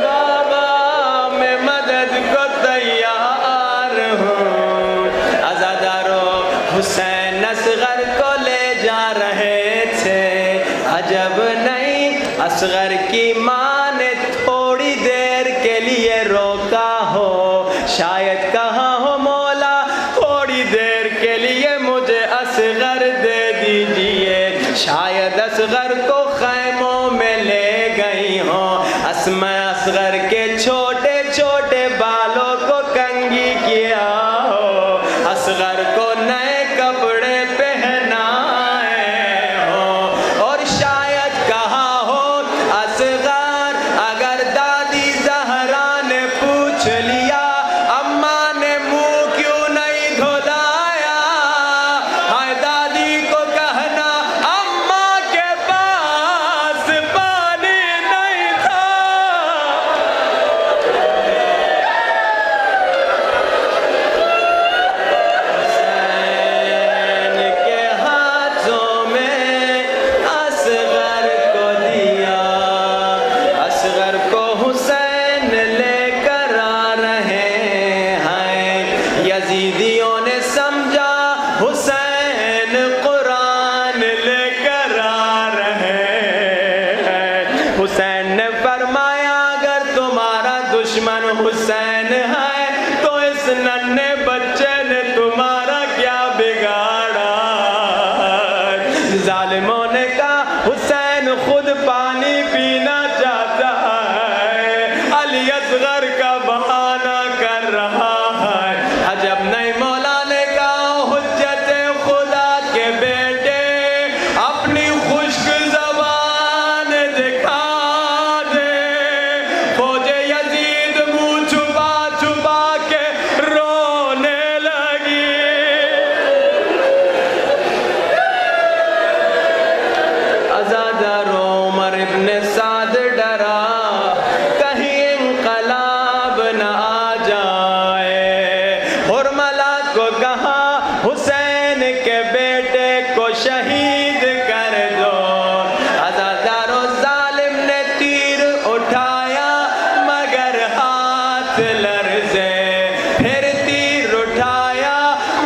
بابا میں مدد کو تیار ہوں۔ عزادارو حسین اصغر کو لے جا رہے تھے، عجب نہیں اصغر کی ماں نے تھوڑی دیر کے لیے روکا ہو، شاید کہا ہو مولا تھوڑی دیر کے لیے مجھے اصغر دے دیجئے، شاید اصغر کو خیموں میں لے گئی ہوں، اسماء اصغر کے چھوٹے چھوٹے بالوں کو کنگھی کیا ہو، اصغر کو نئے کپڑے پہنائے ہو، اور شاید کہا ہو اصغر اگر دادی زہرا نے پوچھ لیا اماں نے منہ کیوں نہیں دھلایا، ہائے دادی کو کہنا اماں کے پاس پانی نہیں تھا، حسین کے ہاتھوں میں اصغر کو دیا، اصغر کو حسین لے کر آ رہے ہیں، یزیدیوں نے سمجھا حسین قرآن لے کر آ رہے ہیں، حسین نے فرمایا اگر تمہارا دشمن حسین ہے تو اس ننھے بچے نے تمہارا کیا بگاڑا، ظالموں نے کہا حسین خود پانی پینا چاہتا ہے، علی اصغر کا بہانہ کر رہا ہے، عجب نہیں مولا نے کہا حجت خدا کے بیٹے اپنی خشک زبان دکھا دے، فوج یزید منہ چھپا چھپا کے رونے لگی، عزادارو عمر ابن سعد ڈرا کہیں انقلاب نہ آ جائے، حرملہ کو کہا حسین کے بیٹے کو شہید کر دو، عزادارو ظالم نے تیر اٹھایا مگر ہاتھ لرزے، پھر تیر اٹھایا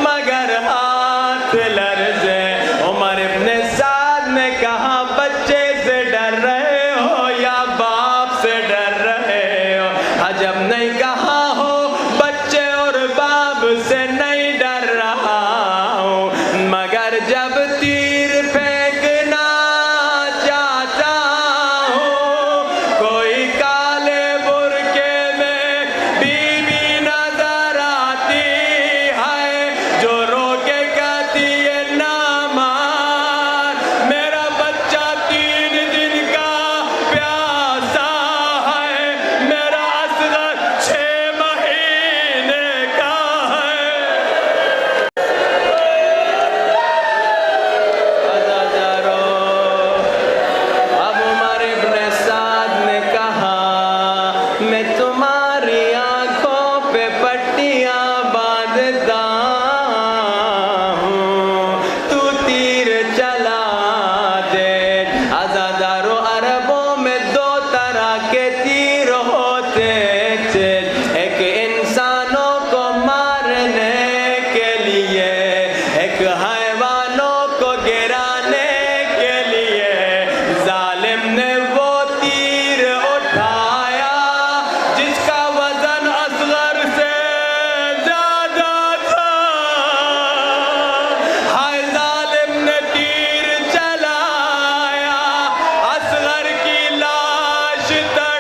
مگر ہاتھ لرزے، عمر ابن سعد نے کہا بچے سے ڈر رہے ہو یا باپ سے ڈر رہے ہو، عجب نہیں کہا ہو بچے اور باپ سے نہیں ڈر رہا ہوں، مگر جب تیر پھینکنا چاہتا ہوں کوئی کالے برقعے میں بیوی نظر آتی ہے جو رو کے کہتی ہے نہ مار، میرا بچہ 3 دن کا پیاسا ہے، میرا اصغر 6 مہینے کا ہے، عزادارو اب عمر ابن سعد نے کہا میں تمہاری آنکھوں پہ پٹیاں باندھتا ہوں، تو تیر چلا دے، عزادارو عربوں میں 2 طرح کے تیر ہوتے تھے، ایک انسانوں کو مارنے کے لیے، ایک حیوانوں کو گرانے کے لیے، ظالم نے وہ تیر اٹھایا شدت